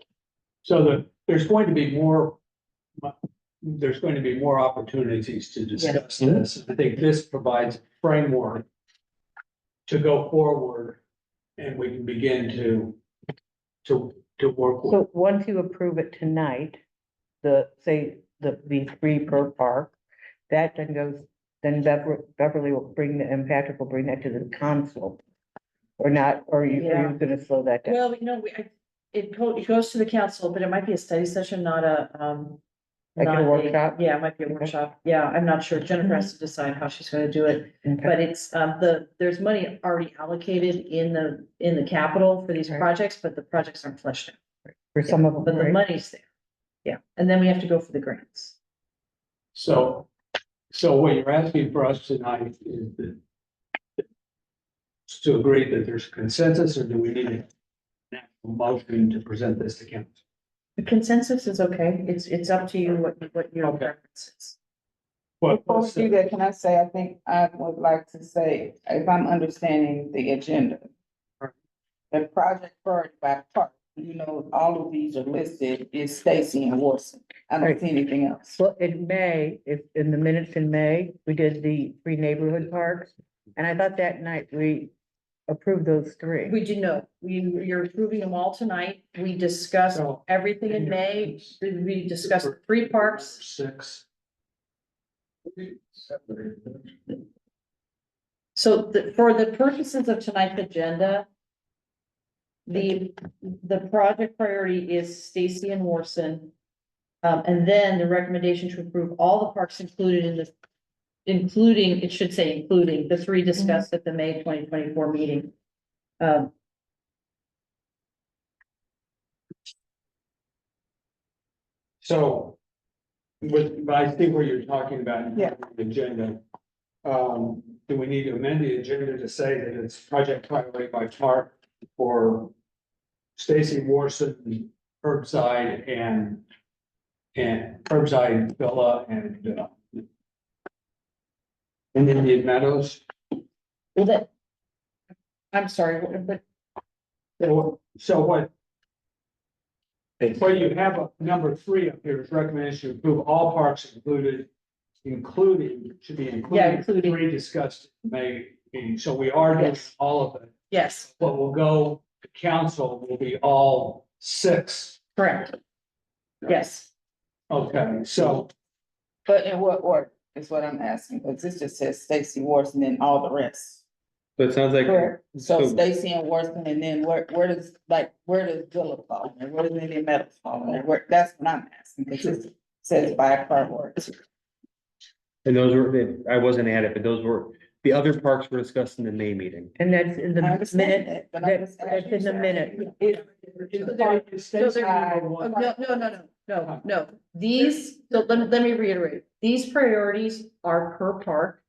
So there's going to be more, opportunities to discuss this. I think this provides a framework to go forward, and we can begin to work with.
So once you approve it tonight, the 3 per park, that then goes, then Beverly will bring and Patrick will bring that to the council. Or not, or are you gonna slow that down?
Well, it goes to the council, but it might be a study session, not a,
Like
not
a workshop?
Yeah, it might be a workshop. Yeah, I'm not sure. Jennifer has to decide how she's gonna do it.
Okay.
But it's, there's money already allocated in the capital for these
Right.
projects, but the projects aren't fleshed out.
For some of them,
But the
right?
money's there. Yeah, and then we have to go for the grants.
So what you're asking for us tonight is to agree that there's consensus, or do we need an actual motion to present this to council?
The consensus is okay. It's up to you what your
Okay.
preference is.
Before we do that, can I say, I think I would like to say, if I'm understanding the agenda. The project priority by park, all of these are listed, is Stacy and Wilson. I don't see anything else.
Well, in May, if in the minutes in May, we did the 3 neighborhood parks. And I thought that night we approved those 3.
We do know, you're approving them all tonight. We discussed
So-
everything in May. We discussed 3 parks.
6.
So for the purposes of tonight's agenda, the project priority is Stacy and Warson. And then the recommendation to approve all the parks included in including the 3 discussed at the May 2024 meeting.
So, but I see where you're talking about in the agenda. Do we need to amend the agenda to say that it's project priority by park for Stacy Warson, Herbside and Herbside Villa and Indian Meadows?
Well, I'm sorry, but
So what you have number 3 up here is recommendation to approve all parks including, should be including
including.
3 discussed in May meeting. So we are doing
Yes.
all of it.
yes,
What will go to council will be all 6.
correct. Yes,
Okay, so
But in what order is what I'm asking, because this just says Stacy Warson and all the rest.
So it sounds like.
So
so-
Stacy and Warson, and then where does Villa fall in there? Where does Indian Meadows fall in there? That's what I'm asking, because it says by priority.
And those were, I wasn't at it, but those were, the other parks were discussed in the May meeting.
And that's in the
I understand
minute,
that, but I'm just
that's in the
asking.
minute.
no. These, so let me reiterate, these priorities are per park.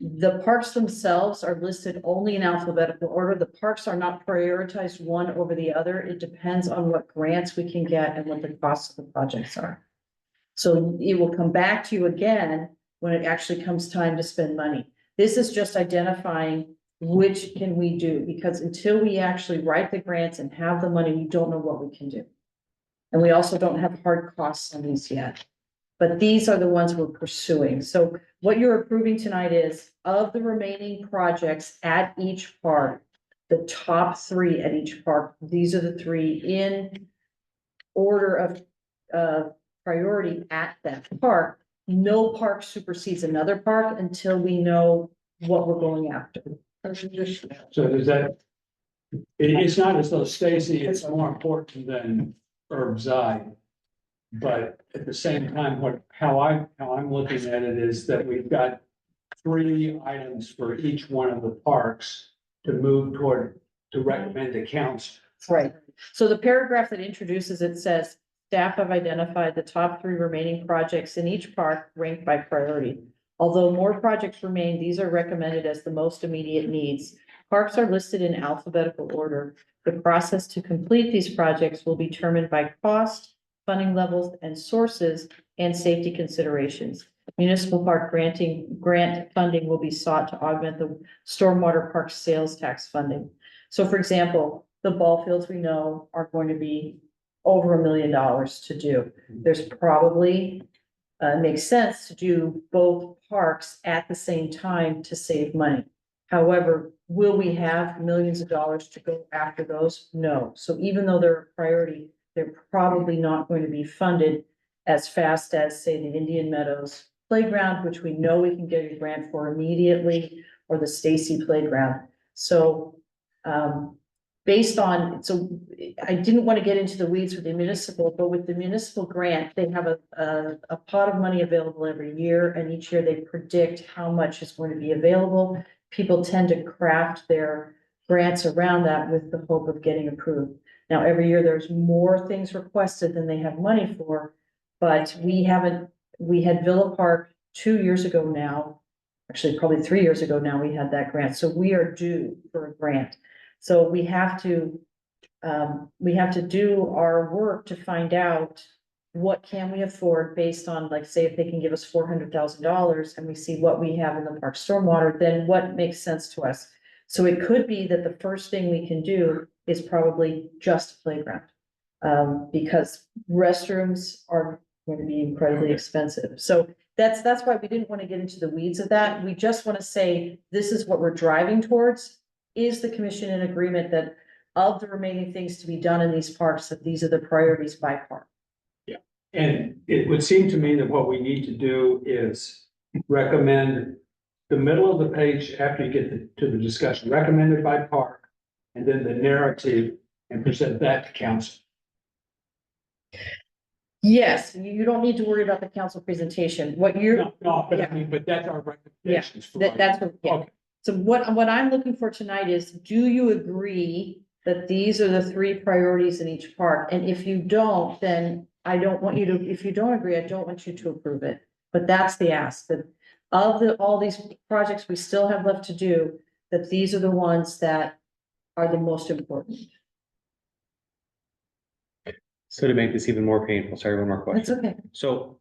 The parks themselves are listed only in alphabetical order. The parks are not prioritized one over the other. It depends on what grants we can get and what the costs of the projects are. So it will come back to you again when it actually comes time to spend money. This is just identifying which can we do, because until we actually write the grants and have the money, we don't know what we can do. And we also don't have hard costs on these yet. But these are the ones we're pursuing. So what you're approving tonight is of the remaining projects at each park, the top three at each park. These are the three in order of, priority at that park. No park supersedes another park until we know what we're going after.
So does that, it's not as though Stacy is more important than Herb's Eye. But at the same time, how I'm looking at it is that we've got three items for each one of the parks to move toward, to recommend accounts.
Right. So the paragraph that introduces it says, staff have identified the top three remaining projects in each park ranked by priority. Although more projects remain, these are recommended as the most immediate needs. Parks are listed in alphabetical order. The process to complete these projects will be determined by cost, funding levels and sources, and safety considerations. Municipal park grant funding will be sought to augment the stormwater park sales tax funding. So for example, the ball fields we know are going to be over $1 million to do. There's probably, makes sense to do both parks at the same time to save money. However, will we have millions of dollars to go after those? No. So even though they're a priority, they're probably not going to be funded as fast as, say, the Indian Meadows playground, which we know we can get a grant for immediately, or the Stacy playground. So, based on, so I didn't want to get into the weeds with the municipal, but with the municipal grant, they have a pot of money available every year, and each year they predict how much is going to be available. People tend to craft their grants around that with the hope of getting approved. Now, every year there's more things requested than they have money for, but we had Villa Park 2 years ago now, actually probably 3 years ago now, we had that grant. So we are due for a grant. So we have to do our work to find out what can we afford based on, like, say, if they can give us $400,000 and we see what we have in the park stormwater, then what makes sense to us. So it could be that the first thing we can do is probably just a playground. Because restrooms are going to be incredibly expensive. So that's why we didn't want to get into the weeds of that. We just want to say, this is what we're driving towards. Is the commission in agreement that of the remaining things to be done in these parks, that these are the priorities by park?
And it would seem to me that what we need to do is recommend the middle of the page after you get to the discussion, recommended by park, and then the narrative, and present that to council.
Yes, you don't need to worry about the council presentation. What you're,
No, but I mean, but that's our recommendations. for
that's what, yeah.
Okay.
So what I'm looking for tonight is, do you agree that these are the three priorities in each park? And if you don't, then I don't want you to, if you don't agree, I don't want you to approve it. But that's the ask, that of all these projects we still have left to do, that these are the ones that are the most important.
So to make this even more painful, sorry, one more
That's
question.
okay.
So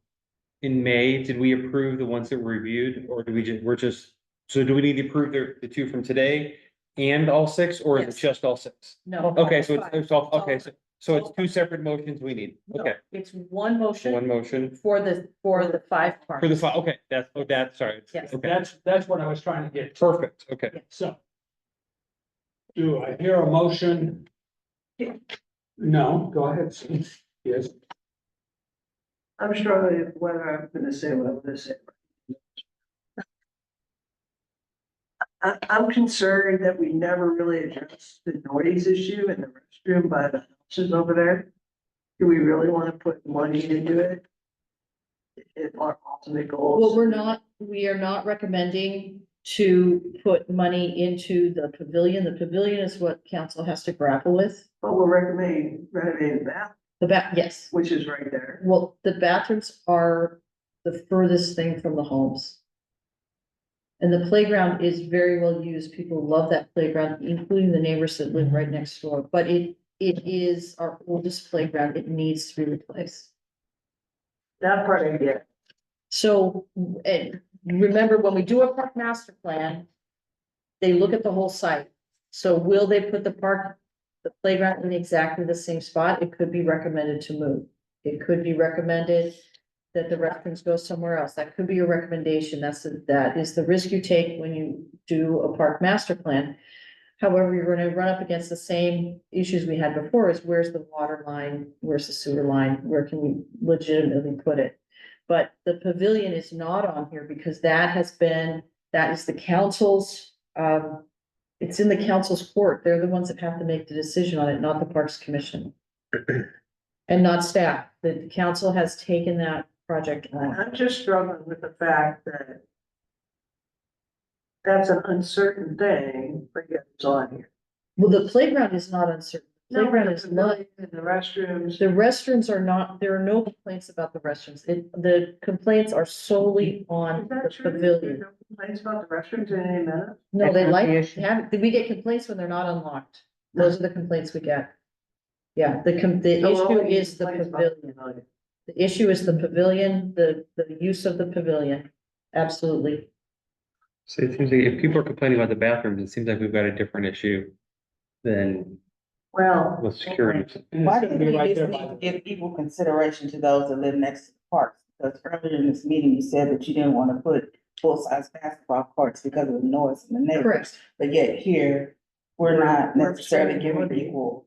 in May, did we approve the ones that were reviewed, or do we so do we need to approve the two from today and all six, or is
Yes.
it just all six?
No.
Okay, so
Five.
it's all, okay, so it's
all
two separate motions we need.
No,
Okay,
it's one motion
one motion
for the 5 parks.
for the five, okay, that's, sorry.
Yes.
Okay,
That's what I was trying to get to.
perfect, okay.
So. Do I hear a motion? No, go ahead. Sue. Yes,
I'm struggling with whether I'm gonna say what I'm gonna say. I'm concerned that we never really addressed the noise issue in the restroom by the houses over there. Do we really want to put money into it? If our ultimate goal.
Well, we are not recommending to put money into the pavilion. The pavilion is what council has to grapple with.
But we're recommending renovating the bath,
Yes.
which is right there.
Well, the bathrooms are the furthest thing from the homes. And the playground is very well used. People love that playground, including the neighbors that live right next door. But it is our oldest playground. It needs to be replaced.
That part I get.
So, and remember, when we do a park master plan, they look at the whole site. So will they put the playground in exactly the same spot? It could be recommended to move. It could be recommended that the restrooms go somewhere else. That could be a recommendation. That is the risk you take when you do a park master plan. However, you're gonna run up against the same issues we had before, is where's the water line, where's the sewer line, where can we legitimately put it? But the pavilion is not on here because that is the council's, it's in the council's court. They're the ones that have to make the decision on it, not the Parks Commission. And not staff. The council has taken that project on.
I'm just struggling with the fact that that's an uncertain thing, but yet it's on here.
Well, the playground is not uncertain.
No,
Playground is not.
the restrooms.
The restrooms are not, there are no complaints about the restrooms. The complaints are solely on
Is
the
that true?
pavilion.
There's no complaints about the restrooms in any minute?
No,
That's
they
not
like,
the issue.
we get complaints when they're not unlocked. Those are the complaints we get. Yeah, the
So
issue
only
is the
complaints about
pavilion.
pavilion.
The issue is the pavilion, the use of the pavilion. Absolutely.
So it seems like if people are complaining about the bathrooms, it seems like we've got a different issue than
Well,
with security.
And
Why
it's gonna
do
be
we
right
just
there
need
by
to
the.
give equal consideration to those that live next to the parks? Because earlier in this meeting, you said that you didn't want to put full-size basketball courts because of the noise in the neighborhood.
Correct.
But yet here, we're not
We're
necessarily
saying
giving
what-
equal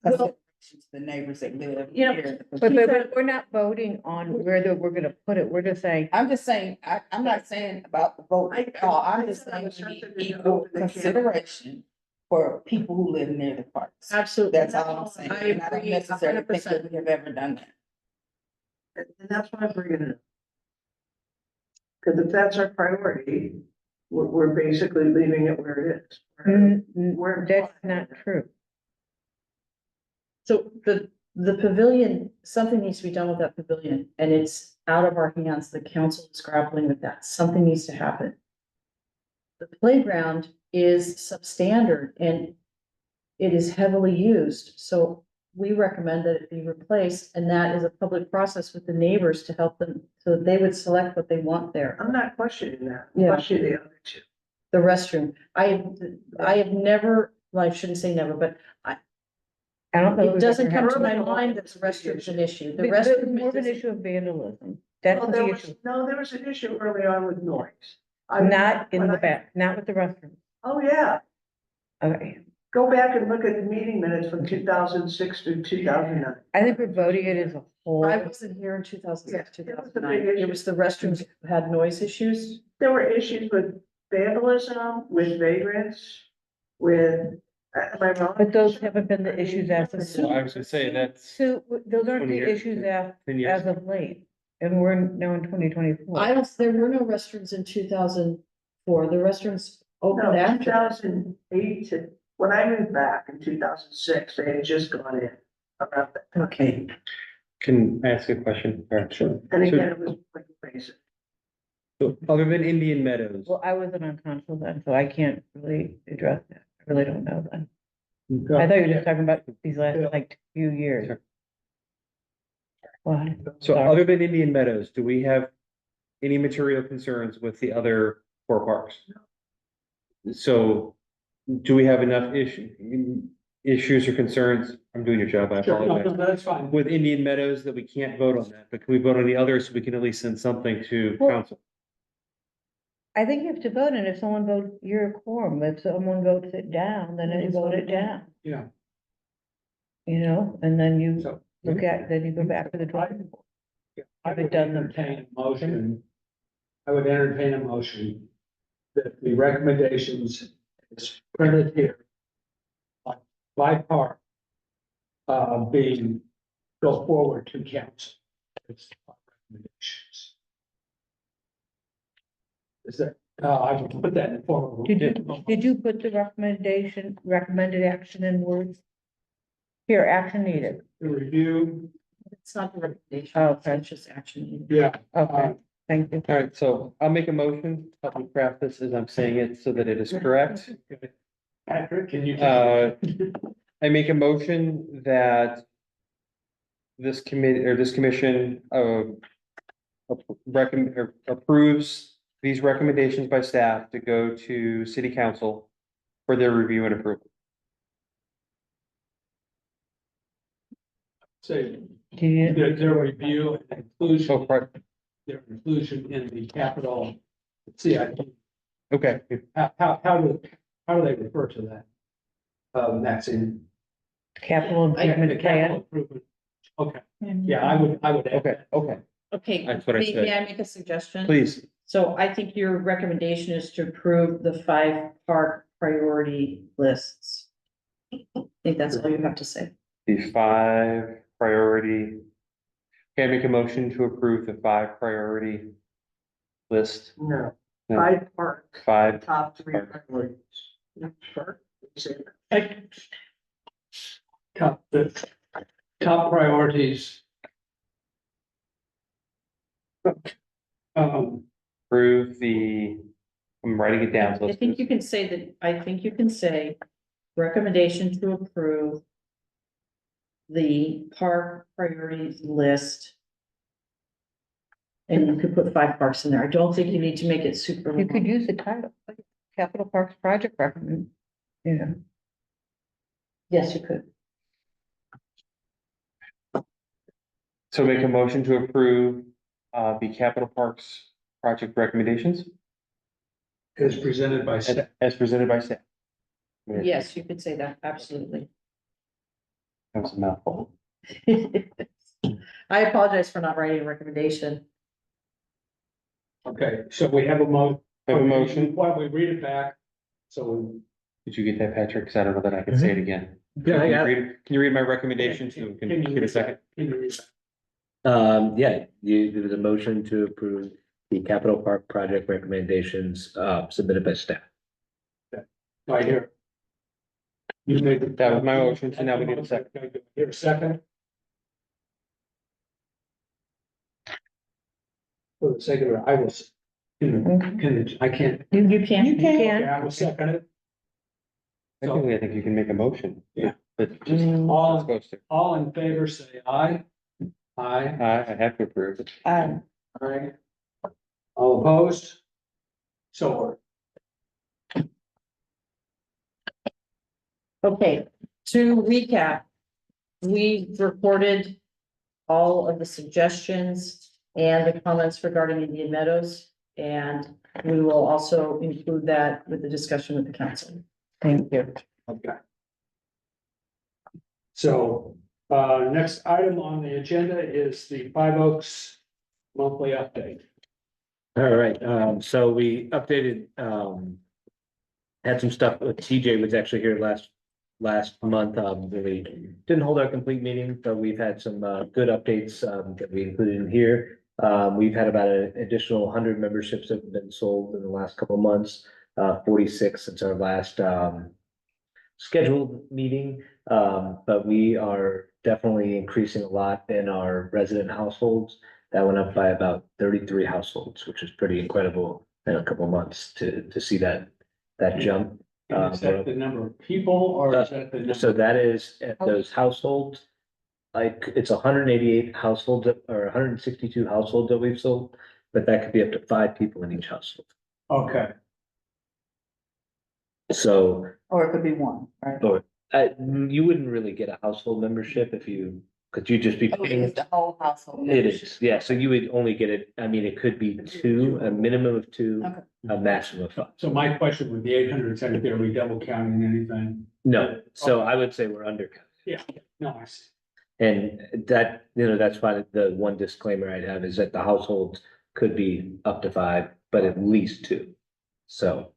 Well-
consideration to the neighbors that live
You know,
here.
But we're not voting on whether we're gonna put it, we're just saying,
I'm just saying, I'm not saying about the vote at all, I'm just saying we need equal consideration for people who live near the parks.
Absolutely.
That's all I'm saying,
I
and I don't
agree
necessarily think
100%.
that we have ever done that.
and that's why I'm bringing it up. Because if that's our priority, we're basically leaving it where it is. We're
that's
implying
not
that.
true.
So the pavilion, something needs to be done with that pavilion and it's out of our hands. The council is grappling with that. Something needs to happen. The playground is substandard and it is heavily used. So we recommend that it be replaced and that is a public process with the neighbors to help them so that they would select what they want there.
I'm not questioning that, I'm
Yeah.
questioning the other two.
The restroom, I have never, well, I shouldn't say never, but
I don't know.
it
if
doesn't
we've
come
ever
to
had-
my mind that the restroom's an issue. The
But
restroom
it's more of an
is-
issue of vandalism. That's
Well,
the
there
issue.
was an issue early on with noise.
Not in
when
the
I-
back, not with the restroom.
Oh, yeah,
Okay,
go back and look at the meeting minutes from 2006 through 2009.
I think we're voting it as a whole.
I wasn't here in 2006,
Yeah, it was
2009.
the big
It was the restrooms had noise issues.
There were issues with vandalism, with vagrants, with, am I wrong?
But those haven't been the issues as of.
So I was gonna say that's
So those aren't
20
the
years,
issues
10 years.
as of late, and we're now in 2024.
There were no restrooms in 2004. The restrooms opened
No,
after.
2008 to, when I moved back in 2006, they had just gone in about that.
Okay.
Can I ask a question? Sure.
And again, it was like basic.
So other than Indian Meadows,
Well, I wasn't on council then, so I can't really address that. I really don't know then. I thought you were just talking about these last like few years.
Sure.
Why?
so
Sorry.
other than Indian Meadows, do we have any material concerns with the other four parks? So do we have enough issues or concerns? I'm doing your job, I
Sure, no,
apologize.
no, that's fine.
With Indian Meadows that we can't vote on that, but can we vote on the others so we can at least send something to
Well-
council?
I think you have to vote, and if someone votes, you're a quorum. If someone votes it down, then you vote it down,
Yeah.
you know, and then you
So.
then you go back to the drawing board.
I
If it
would
doesn't
entertain a motion. I would entertain a motion that the recommendations is printed here. By part. Being go forward to council. It's recommendations. Is that, I can put that in form of.
Did you put the recommended action in words? Here, action needed.
The review,
It's not the recommendation.
Okay.
It's just action.
yeah.
Okay, thank you.
All right, so I'll make a motion, help me craft this as I'm saying it so that it is correct.
Patrick, can you?
I make a motion that this committee or this commission approves these recommendations by staff to go to city council for their review and approval.
Say,
Do you,
their review and inclusion,
So,
their inclusion in the capital. CIP.
okay,
How do they refer to that? That's in.
Capital
The
improvement
capital
plan.
improvement. Okay, yeah, I would add
Okay,
that.
okay,
Okay,
That's what I said.
may I make a suggestion?
please.
So I think your recommendation is to approve the 5 park priority lists. I think that's all you have to say.
The 5 priority. Can I make a motion to approve the 5 priority list?
No,
No.
Hyde Park,
5,
top 3
Park.
priorities. Park, you say that.
The top priorities.
approve the, I'm writing it down. so
I
let's
think
do
you can say that, I think you can say recommendation to approve the park priorities list. And you could put 5 parks in there. I don't think you need to make it super.
You could use the title, Capital Parks Project recommend, you know.
Yes, you could.
So make a motion to approve the capital parks project recommendations
As presented by staff.
as presented by staff.
Yes, you could say that, absolutely.
That was a mouthful.
I apologize for not writing a recommendation.
Okay, so we have
Have a motion.
While we read it back, so.
Did you get that, Patrick? Because I don't know that I can say it again.
Yeah, I
Can you
got it.
read- Can you read my recommendation to, can you give a second?
Can you read that?
Yeah, there was a motion to approve the capital park project recommendations, submitted by staff.
Right here. You made it.
That was my motion, so now we need a second.
Here, a second. For the sake of it, I will, I can't,
You can.
You can.
okay, I will second it.
Technically, I think you can make a motion.
Yeah.
But just,
All-
it's supposed to.
All in favor, say aye. Aye.
I have to approve it.
Aye. All opposed? So ordered.
Okay, to recap, we recorded all of the suggestions and the comments regarding Indian Meadows. And we will also include that with the discussion with the council.
Thank you.
Okay. So, next item on the agenda is the Five Oaks monthly update.
All right, so we updated, had some stuff, TJ was actually here last month, we didn't hold our complete meeting, but we've had some, good updates, that we included in here. We've had about an additional 100 memberships that have been sold in the last couple of months, 46 since our last, scheduled meeting. But we are definitely increasing a lot in our resident households. That went up by about 33 households, which is pretty incredible in a couple of months to see that jump.
And is that the number of people or is that the number?
So that is at those households. Like, it's 188 households or 162 households that we've sold, but that could be up to 5 people in each household.
Okay,
So,
Or it could be one, right?
you wouldn't really get a household membership if you, could you just be
Oh,
paying?
it's the whole household.
It is, yeah, so you would only get it, I mean, it could be 2, a minimum of 2,
Okay.
a maximum of 5.
so my question would be 870, are we double counting anything?
No, so I would say we're under.
Yeah, no, I see.
And that, that's why the one disclaimer I'd have is that the households could be up to 5, but at least 2. So.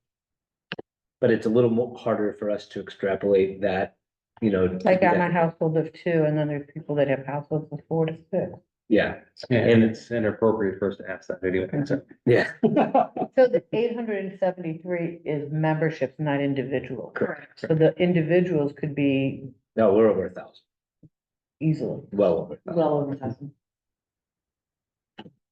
But it's a little more harder for us to extrapolate that,
I got my household of 2, and then there's people that have households of 4 to 6.
Yeah,
And it's inappropriate for us to ask that anyway. So
yeah,
So the 873 is memberships, not individuals.
correct.
So the individuals could be
no, we're over 1,000,
easily.
well over 1,000.
Well over 1,000.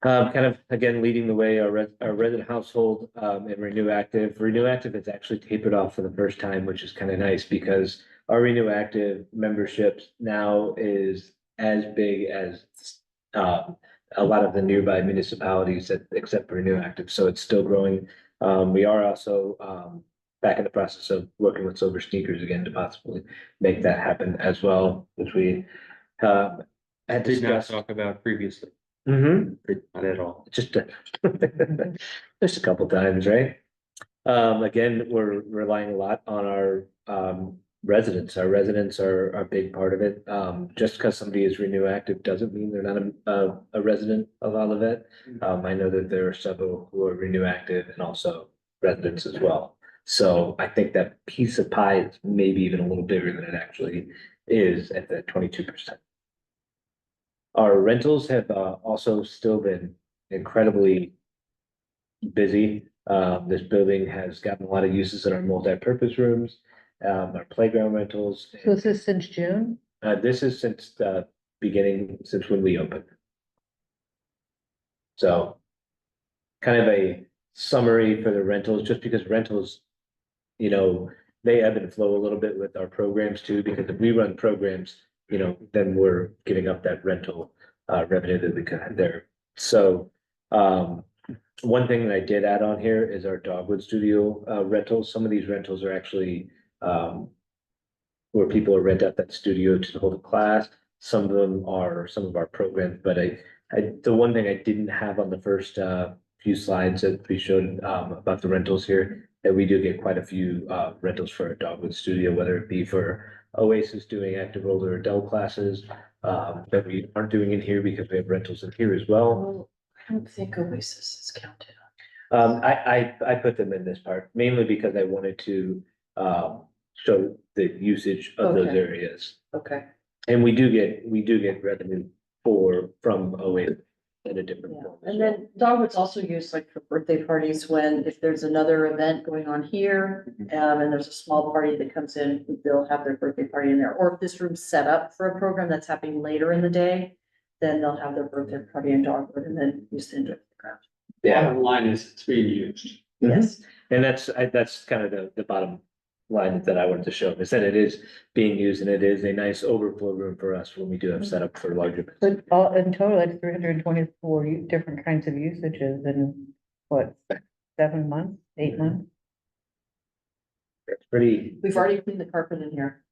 Kind of, again, leading the way, our resident household, and Renew Active. Renew Active has actually tapered off for the first time, which is kind of nice because our Renew Active memberships now is as big as, a lot of the nearby municipalities that accept Renew Active, so it's still growing. We are also, back in the process of working with Silver Sneakers again to possibly make that happen as well, which we, had
did not
discussed.
talk about previously,
Mhm.
not at all.
Just just a couple times, right? Again, we're relying a lot on our residents. Our residents are a big part of it. Just because somebody is Renew Active doesn't mean they're not a resident of Olivet. I know that there are several who are Renew Active and also residents as well. So I think that piece of pie is maybe even a little bigger than it actually is at the 22%. Our rentals have also still been incredibly busy. This building has gotten a lot of uses in our multi-purpose rooms, our playground rentals.
So is this since June?
This is since the beginning, since when we opened. So kind of a summary for the rentals, just because rentals, you know, they ebb and flow a little bit with our programs too, because if we run programs, you know, then we're giving up that rental revenue that we could have there. So one thing that I did add on here is our Dogwood Studio rentals. Some of these rentals are actually where people rent out that studio to hold a class. Some of them are some of our programs, but the one thing I didn't have on the first few slides that we showed about the rentals here, that we do get quite a few rentals for our Dogwood Studio, whether it be for Oasis doing active older adult classes that we aren't doing in here because we have rentals in here as well.
Well, I don't think Oasis is counted.
I put them in this part mainly because I wanted to show the usage of those
Okay.
areas.
Okay.
And we do get revenue from Oasis in a different
Yeah,
form as
and
well.
then Dogwood's also used like for birthday parties when, if there's another event going on here, and there's a small party that comes in, they'll have their birthday party in there. Or if this room's set up for a program that's happening later in the day, then they'll have their birthday party in Dogwood and then use the indoor ground.
Yeah,
Bottom line is it's being used.
Yes,
and that's kind of the bottom line that I wanted to show, is that it is being used and it is a nice overflow room for us when we do have set up for larger events.
But all, in total, it's 324 different kinds of usages in what, 7 months, 8 months?
It's pretty,
we've already cleaned the carpet in here.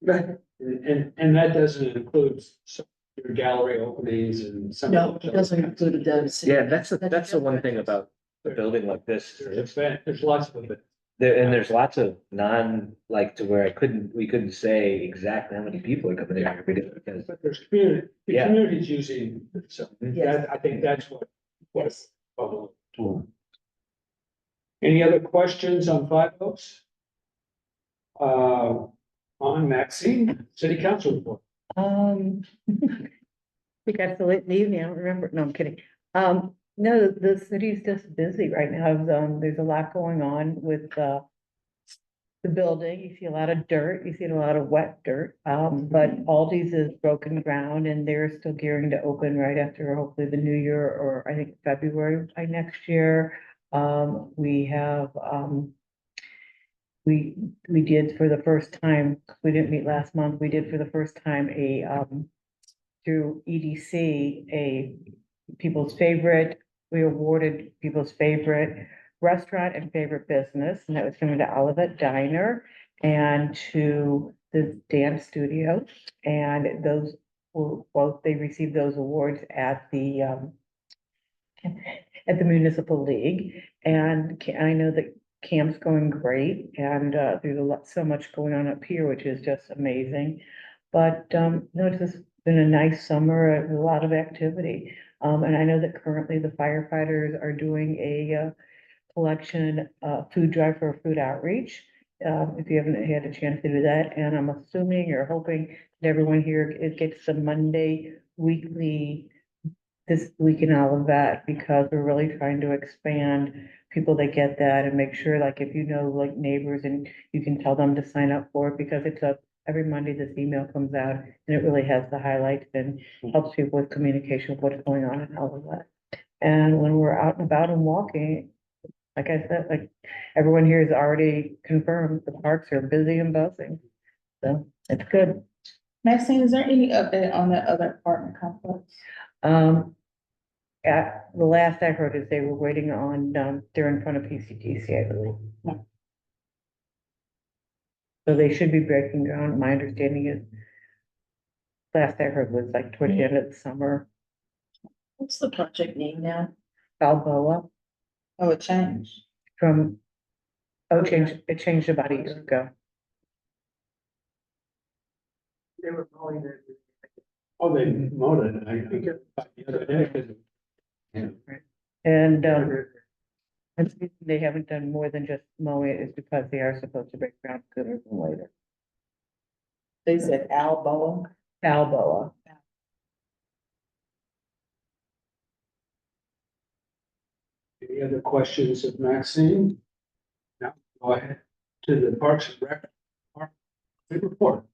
And that doesn't include some of your gallery openings and some.
No, it doesn't include the.
yeah, that's the one thing about a building like this.
There's lots of it.
There's lots of like to where we couldn't say exactly how many people are coming in every day because.
But there's community, the
Yeah.
community's using, it, so
Yes.
that, I think that's what.
Yes.
Any other questions on Five Oaks? On Maxine, city council report.
I think that's so late in the evening, I don't remember, no, I'm kidding. No, the city's just busy right now, there's a lot going on with, the building, you see a lot of dirt, you see a lot of wet dirt, but Aldi's is broken ground and they're still gearing to open right after hopefully the new year, or I think February by next year. We have, we did for the first time, we didn't meet last month, we did for the first time through EDC, a people's favorite, we awarded people's favorite restaurant and favorite business, and that was coming to Olivet Diner and to the dance studio. And those were both, they received those awards at the Municipal League. And I know that camp's going great and there's so much going on up here, which is just amazing. But no, it's just been a nice summer, a lot of activity. And I know that currently the firefighters are doing a collection, food drive for food outreach. If you haven't had a chance to do that, and I'm assuming or hoping that everyone here gets the Monday weekly this week in all of that, because we're really trying to expand people that get that and make sure, like, if you know, like neighbors, and you can tell them to sign up for it, because it's every Monday this email comes out and it really has the highlights and helps people with communication of what's going on and all of that. And when we're out and about and walking, like I said, like everyone here has already confirmed, the parks are busy and buzzing. So it's good.
Maxine, is there any update on that other apartment complex?
At the last I heard is they were waiting on, they're in front of PCTC, I believe. So they should be breaking ground. My understanding is, last I heard was like towards the end of the summer,
What's the project name now?
Balboa
Oh, it changed.
from, it changed about a year ago.
they were mowing it.
Oh, they mowed it, I think, the other day, 'cause
And, and the reason they haven't done more than just mowing it is because they are supposed to break ground sooner than later.
They said Alboa.
Balboa.
Any other questions of Maxine? No, go ahead to the Parks and Rec. Big report.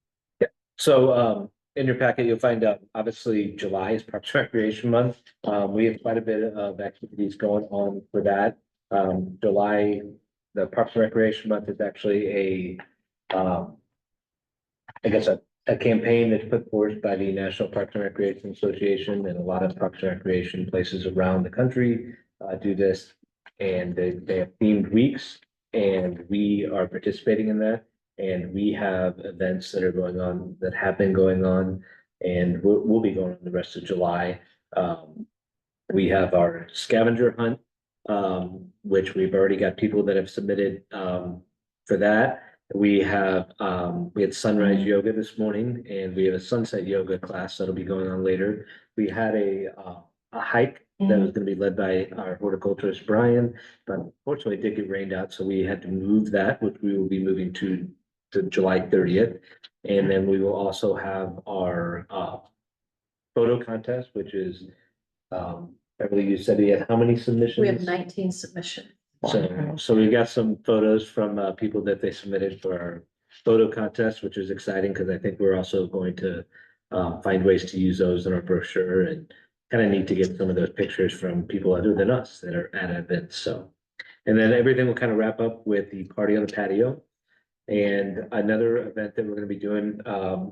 So, in your packet, you'll find out, obviously, July is Parks and Recreation Month. We have quite a bit of activities going on for that. July, the Parks and Recreation Month is actually I guess a campaign that's put forth by the National Parks and Recreation Association, and a lot of Parks and Recreation places around the country do this. And they have themed weeks, and we are participating in that. And we have events that are going on, that have been going on, and we'll be going on the rest of July. We have our scavenger hunt, which we've already got people that have submitted for that. We had sunrise yoga this morning, and we have a sunset yoga class that'll be going on later. We had a hike that was gonna be led by our horticulturist Brian, but unfortunately it did get rained out, so we had to move that, which we will be moving to July 30th. And then we will also have our photo contest, which is Beverly, you said we had how many submissions?
We have 19 submissions.
So we got some photos from people that they submitted for our photo contest, which is exciting because I think we're also going to find ways to use those in our brochure, and kind of need to get some of those pictures from people other than us that are at events. So, and then everything will kind of wrap up with the party on the patio. And another event that we're going to be doing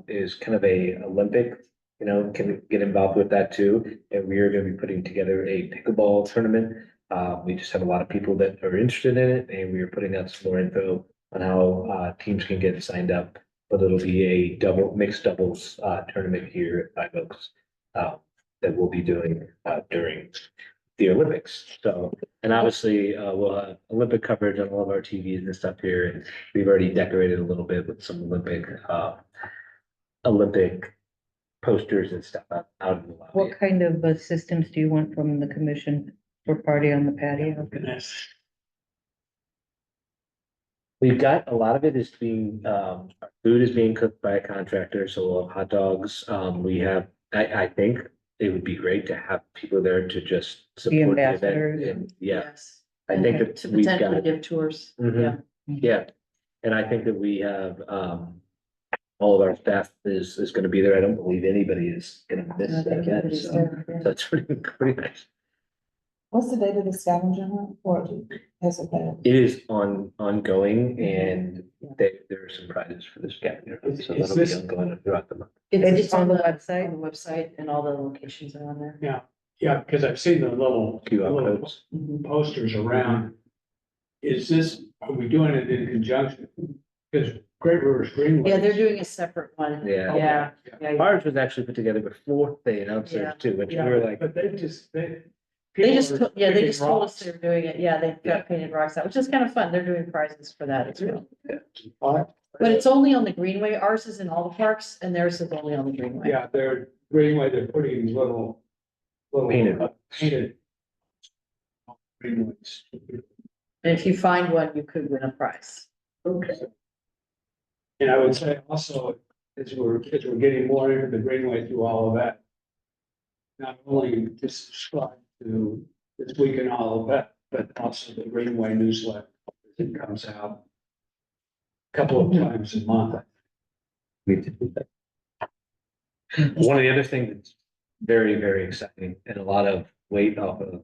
is kind of a Olympic, can get involved with that too. And we are going to be putting together a pickleball tournament. We just have a lot of people that are interested in it, and we are putting out some more info on how teams can get signed up. But it'll be a mixed doubles tournament here at Five Oaks that we'll be doing during the Olympics. So, and obviously we'll have Olympic coverage on all of our TVs and stuff here, and we've already decorated a little bit with some Olympic posters and stuff out in the lobby.
What kind of systems do you want from the commission for party on the patio?
Goodness.
We've got, a lot of it is being, our food is being cooked by a contractor, so we'll have hot dogs. We have, I think it would be great to have people there to just support the event.
ambassadors.
And, yeah,
Yes.
I think
Okay.
that
To
we've
potentially
got,
give tours.
Mhm.
Yeah.
yeah. And I think that we have, all of our staff is gonna be there. I don't believe anybody is gonna miss
I
that
think
event,
everybody's
so
there, yeah.
that's pretty nice.
What's the date of the scavenger hunt, or has it been?
It is ongoing, and there are some prizes for this scavenger hunt, so
Is
that'll be
this-
ongoing throughout the month.
It's on the website?
On the website, and all the locations are on there.
Yeah, because I've seen the little
QR codes.
posters around. Is this, are we doing it in conjunction? Because Great Rivers Greenway.
Yeah, they're doing a separate one.
Yeah.
Yeah, yeah.
Ours was actually put together before they announced theirs too, which we
Yeah,
were like,
but they just.
They just,
people are
yeah, they
picking
just told us
rocks.
they were doing it. Yeah, they've got painted rocks out, which is kind of fun. They're doing prizes for that as well. But it's only on the Greenway. Ours is in all the parks, and theirs is only on the Greenway.
Yeah, they're Greenway, they're putting little.
Painted.
Painted. Greenways.
And if you find one, you could win a prize.
Okay. And I would say also, as we're getting more into the Greenway through all of that. Not only just subscribe to This Week in All of That, but also the Greenway newsletter. It comes out a couple of times a month.
we did that. One of the other things that's very, very exciting, and a lot of weight off of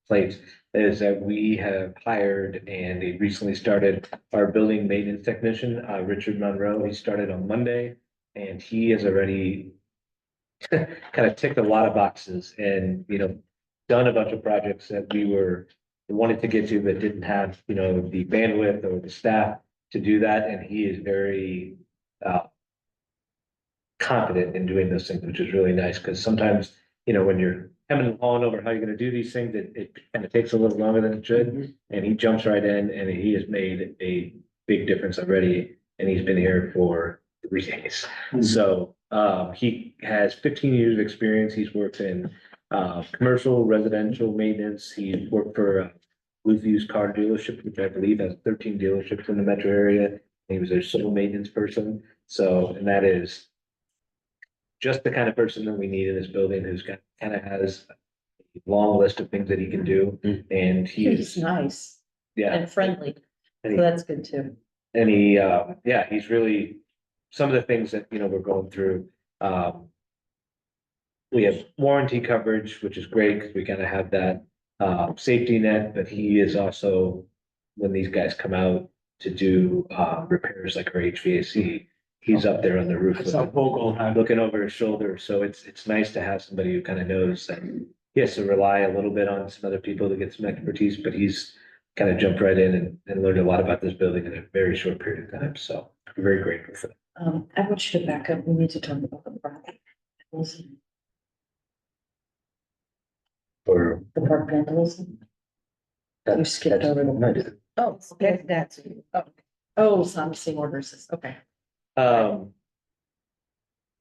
plates, is that we have hired and he recently started our building maintenance technician, Richard Monroe. He started on Monday, and he has already kind of ticked a lot of boxes and, done a bunch of projects that we wanted to get to, but didn't have, the bandwidth or the staff to do that. And he is very confident in doing those things, which is really nice, because sometimes, when you're coming and hauling over how you're gonna do these things, it kind of takes a little longer than it should. And he jumps right in, and he has made a big difference already. And he's been here for 3 days.
Mhm.
So, he has 15 years of experience. He's worked in, commercial, residential maintenance. He worked for a Blueview's car dealership, which I believe has 13 dealerships in the metro area. He was their sole maintenance person. So, and that is just the kind of person that we need in this building who's got, kind of has a long list of things that he can do. And
He's
he's,
nice
yeah.
and friendly,
And
so
he,
that's good too.
and he, yeah, he's really, some of the things that, we're going through, we have warranty coverage, which is great because we kind of have that, safety net, but he is also, when these guys come out to do, repairs like our HVAC, he's up there on the roof.
I saw Vogel had,
Looking over his shoulder, so it's nice to have somebody who kind of knows that he has to rely a little bit on some other people to get some expertise, but he's kind of jumped right in and learned a lot about this building in a very short period of time, so I'm very grateful for that.
I want you to back up. We need to talk about the park.
For
The park vandalism. You skipped over the.
No, I didn't.
Oh, okay, that's, oh, it's on the same order as this, okay.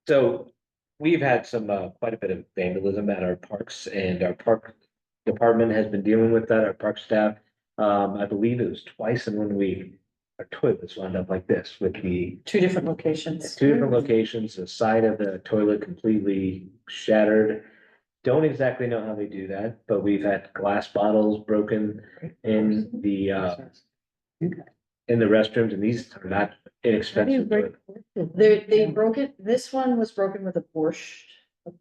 So we've had some, quite a bit of vandalism at our parks, and our park department has been dealing with that, our park staff. I believe it was twice in 1 week, our toilets wound up like this with the
Two different locations.
two different locations, the side of the toilet completely shattered. Don't exactly know how they do that, but we've had glass bottles broken in the, in the restrooms, and these are not inexpensive.
They broke it, this one was broken with a borscht,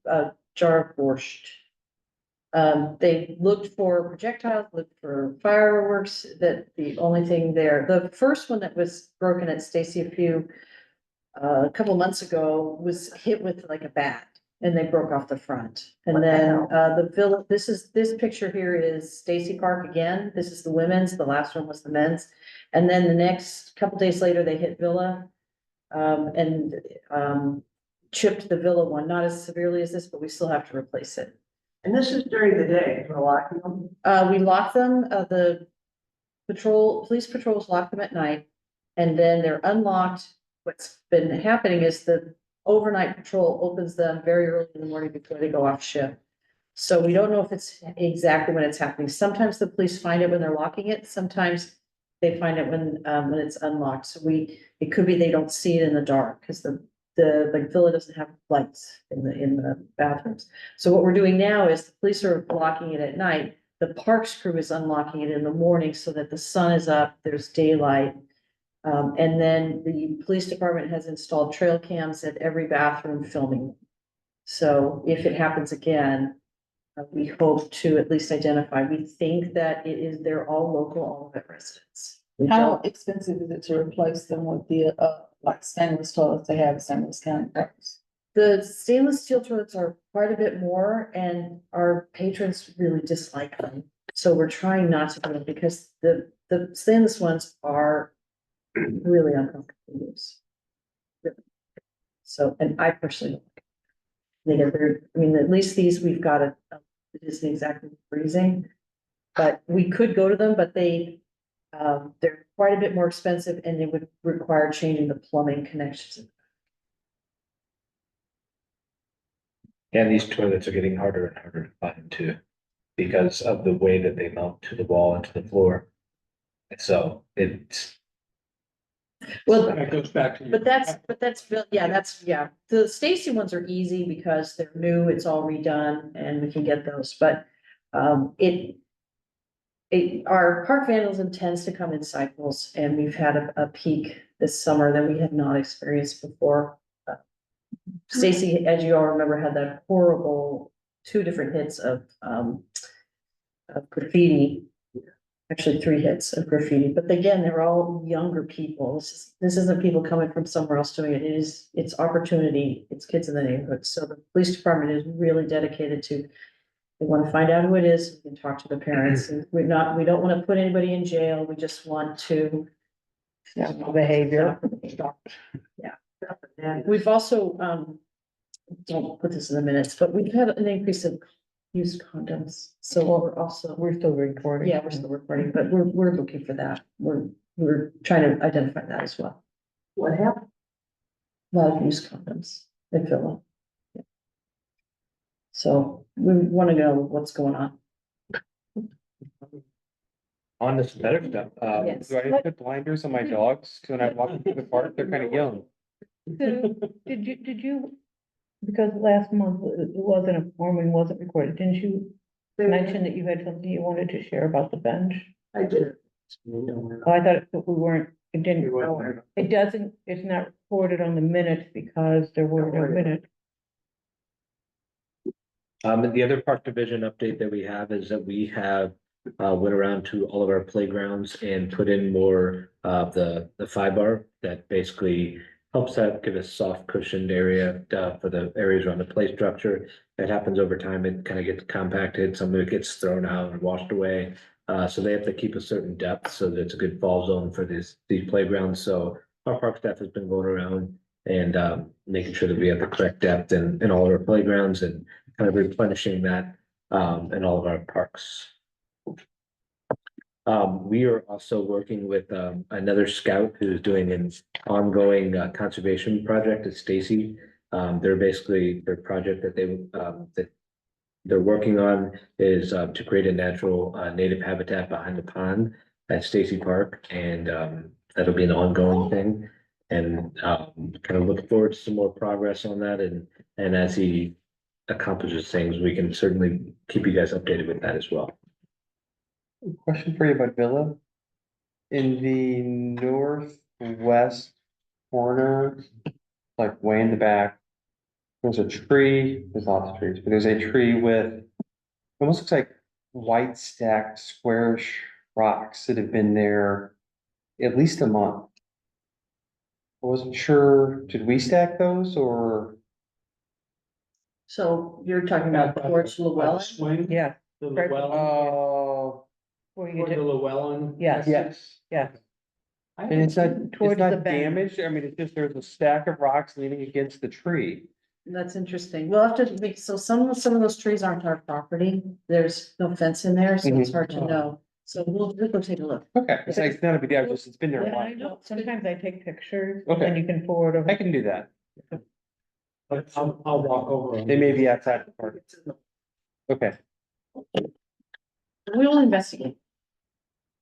a jar of borscht. They looked for projectiles, looked for fireworks, that the only thing there, the first one that was broken at Stacy a few. A couple months ago was hit with like a bat and they broke off the front. And
What the
then,
hell?
the village, this picture here is Stacy Park again. This is the women's, the last one was the men's. And then the next, couple days later, they hit Villa. Chipped the Villa one, not as severely as this, but we still have to replace it.
And this is during the day, for locking them.
We lock them, the police patrols lock them at night. And then they're unlocked. What's been happening is the overnight patrol opens them very early in the morning before they go off shift. So we don't know if it's exactly when it's happening. Sometimes the police find it when they're locking it, sometimes they find it when it's unlocked. So it could be they don't see it in the dark, because the like villa doesn't have lights in the bathrooms. So what we're doing now is the police are blocking it at night. The parks crew is unlocking it in the morning so that the sun is up, there's daylight. And then the police department has installed trail cams at every bathroom filming. So if it happens again, we hope to at least identify, we think that they're all local, all of it residents. We
How
don't-
expensive is it to replace them with the, like stainless toilets they have in St. Louis County parks?
The stainless steel toilets are quite a bit more and our patrons really dislike them. So we're trying not to do it because the stainless ones are really uncomfortable to use. So, and I personally don't like I mean, at least these, we've got it isn't exactly freezing. But we could go to them, but they're quite a bit more expensive and they would require changing the plumbing connections.
And these toilets are getting harder and harder to find too, because of the way that they mount to the wall and to the floor. And so it's,
Well,
that goes back to.
but yeah, the Stacy ones are easy because they're new, it's all redone and we can get those, but our park vandalism tends to come in cycles and we've had a peak this summer that we had not experienced before. Stacy, as you all remember, had that horrible 2 different hits of graffiti. Actually, 3 hits of graffiti, but again, they're all younger people. This isn't people coming from somewhere else doing it. It's opportunity. It's kids in the neighborhood. So the police department is really dedicated to, they want to find out who it is. We can talk to the parents and we don't want to put anybody in jail. We just want to.
Behavior.
Yeah. We've also, don't put this in the minutes, but we've had an increase of used condoms. So
We're still recording.
yeah, we're still recording, but we're looking for that. We're trying to identify that as well.
What happened?
A lot of used condoms, they fill up. Yeah. So we wanna know what's going on.
On this better stuff,
Yes.
Do I have to put blinders on my dogs? 'Cause when I walk through the park, they're kind of young.
So, did you, because last month it wasn't a form and wasn't recorded, didn't you mention that you had something you wanted to share about the bench?
I did.
Oh, I thought that we weren't, it didn't, it doesn't, it's not recorded on the minutes because there were no minutes.
and the other park division update that we have is that we have went around to all of our playgrounds and put in more of the 5-bar that basically helps out, give us soft cushioned area for the areas around the play structure. That happens over time. It kind of gets compacted, some of it gets thrown out and washed away. So they have to keep a certain depth so that it's a good fall zone for these playgrounds. So our park staff has been going around and making sure that we have the correct depth in all of our playgrounds and kind of replenishing that in all of our parks. We are also working with another scout who's doing an ongoing conservation project at Stacy. They're basically, their project that they're working on is to create a natural native habitat behind the pond at Stacy Park, and that'll be an ongoing thing. And kind of look forward to some more progress on that, and as he accomplishes things, we can certainly keep you guys updated with that as well.
Question for you about Villa. In the northwest corner, like way in the back, there's a tree, there's lots of trees, but there's a tree with almost looks like white stacked squarish rocks that have been there at least a month. I wasn't sure, did we stack those or?
So you're talking about towards Llewellyn?
Swing.
Yeah,
The
Right.
Llewellyn,
Oh,
where you
toward the
did,
Llewellyn.
Yes.
yes.
yeah,
And it's
Towards the
not
bank.
damaged, I mean, it's just there's a stack of rocks leaning against the tree.
That's interesting. We'll have to make, so some of those trees aren't our property. There's no fence in there, so it's hard to know. So we'll go take a look.
Okay, it's like, it's not a big deal, just, it's been there a
Yeah, I
while.
know. Sometimes I take pictures
Okay.
and you can forward over.
I can do that.
But I'll walk over.
They may be outside the park. Okay,
We will investigate.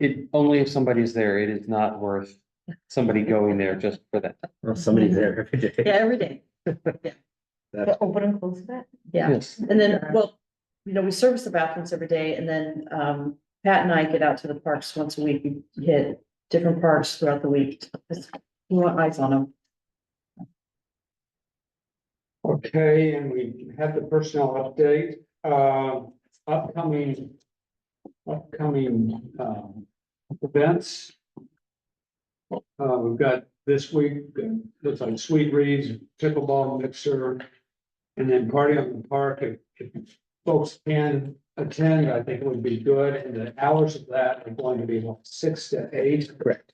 it, only if somebody's there, it is not worth somebody going there just for that.
Well, somebody's there every day.
Yeah, every day.
The open and close that?
Yeah.
Yes.
And then, well, we service the bathrooms every day, and then Pat and I get out to the parks once a week. We hit different parks throughout the week. We want eyes on them.
Okay, and we have the personnel update, upcoming events. We've got this week, looks like Sweet Reeds, pickleball mixer, and then party on the park. If folks can attend, I think it would be good, and the hours of that are going to be like 6 to 8.
Correct.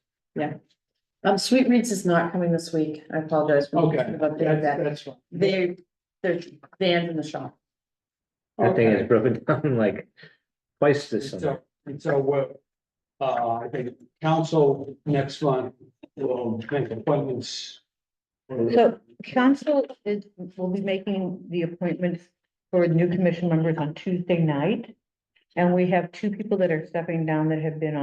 Sweet Reeds is not coming this week. I apologize. for
Okay,
updating that.
that's fine.
They're banned in the shop.
That thing
Okay.
is broken down like twice this summer.
And so what, I think council next month will make appointments.
So council will be making the appointments for new commission members on Tuesday night. And we have 2 people that are stepping down that have been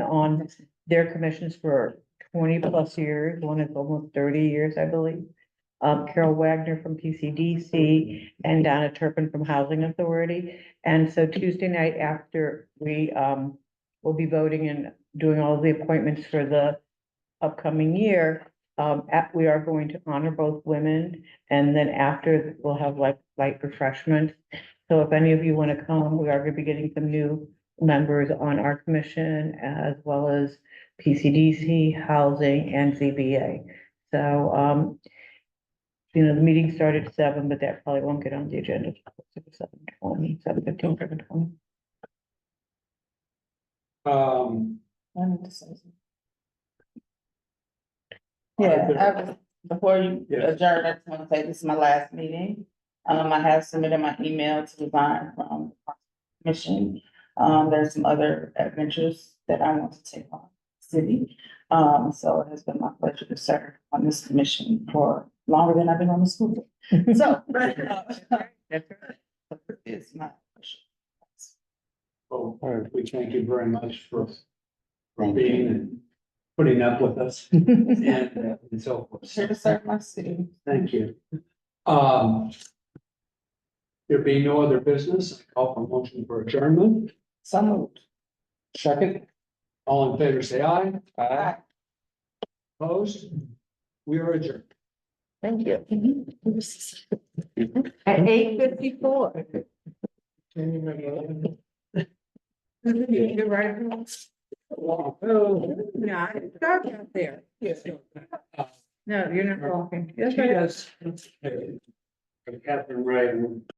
on their commissions for 20+ years. One is almost 30 years, I believe. Carol Wagner from PCDC and Donna Turpin from Housing Authority. And so Tuesday night after we will be voting and doing all of the appointments for the upcoming year, we are going to honor both women, and then after we'll have like light refreshments. So if any of you want to come, we are going to be getting some new members on our commission, as well as PCDC, housing, and ZBA. So, the meeting started at 7, but that probably won't get on the agenda. 7:20, 7:15, 7:20.
Yeah, before you
Yes.
adjourn, I just want to say this is my last meeting. I have submitted my email to design from Parks Commission. There's some other adventures that I want to take on city. So it has been my pleasure to serve on this commission for longer than I've been on the school board. So. It's my.
Well, we thank you very much for being and putting up with us and so forth.
Here to serve my city.
Thank you. There being no other business, I call for motion for adjournment.
So moved.
Second?
All in favor, say aye.
Aye.
Opposed? We are adjourned.
Thank you. At 8:54. You're right. Oh, no, it's dark out there. No, you're not walking.
She does. Catherine Ray.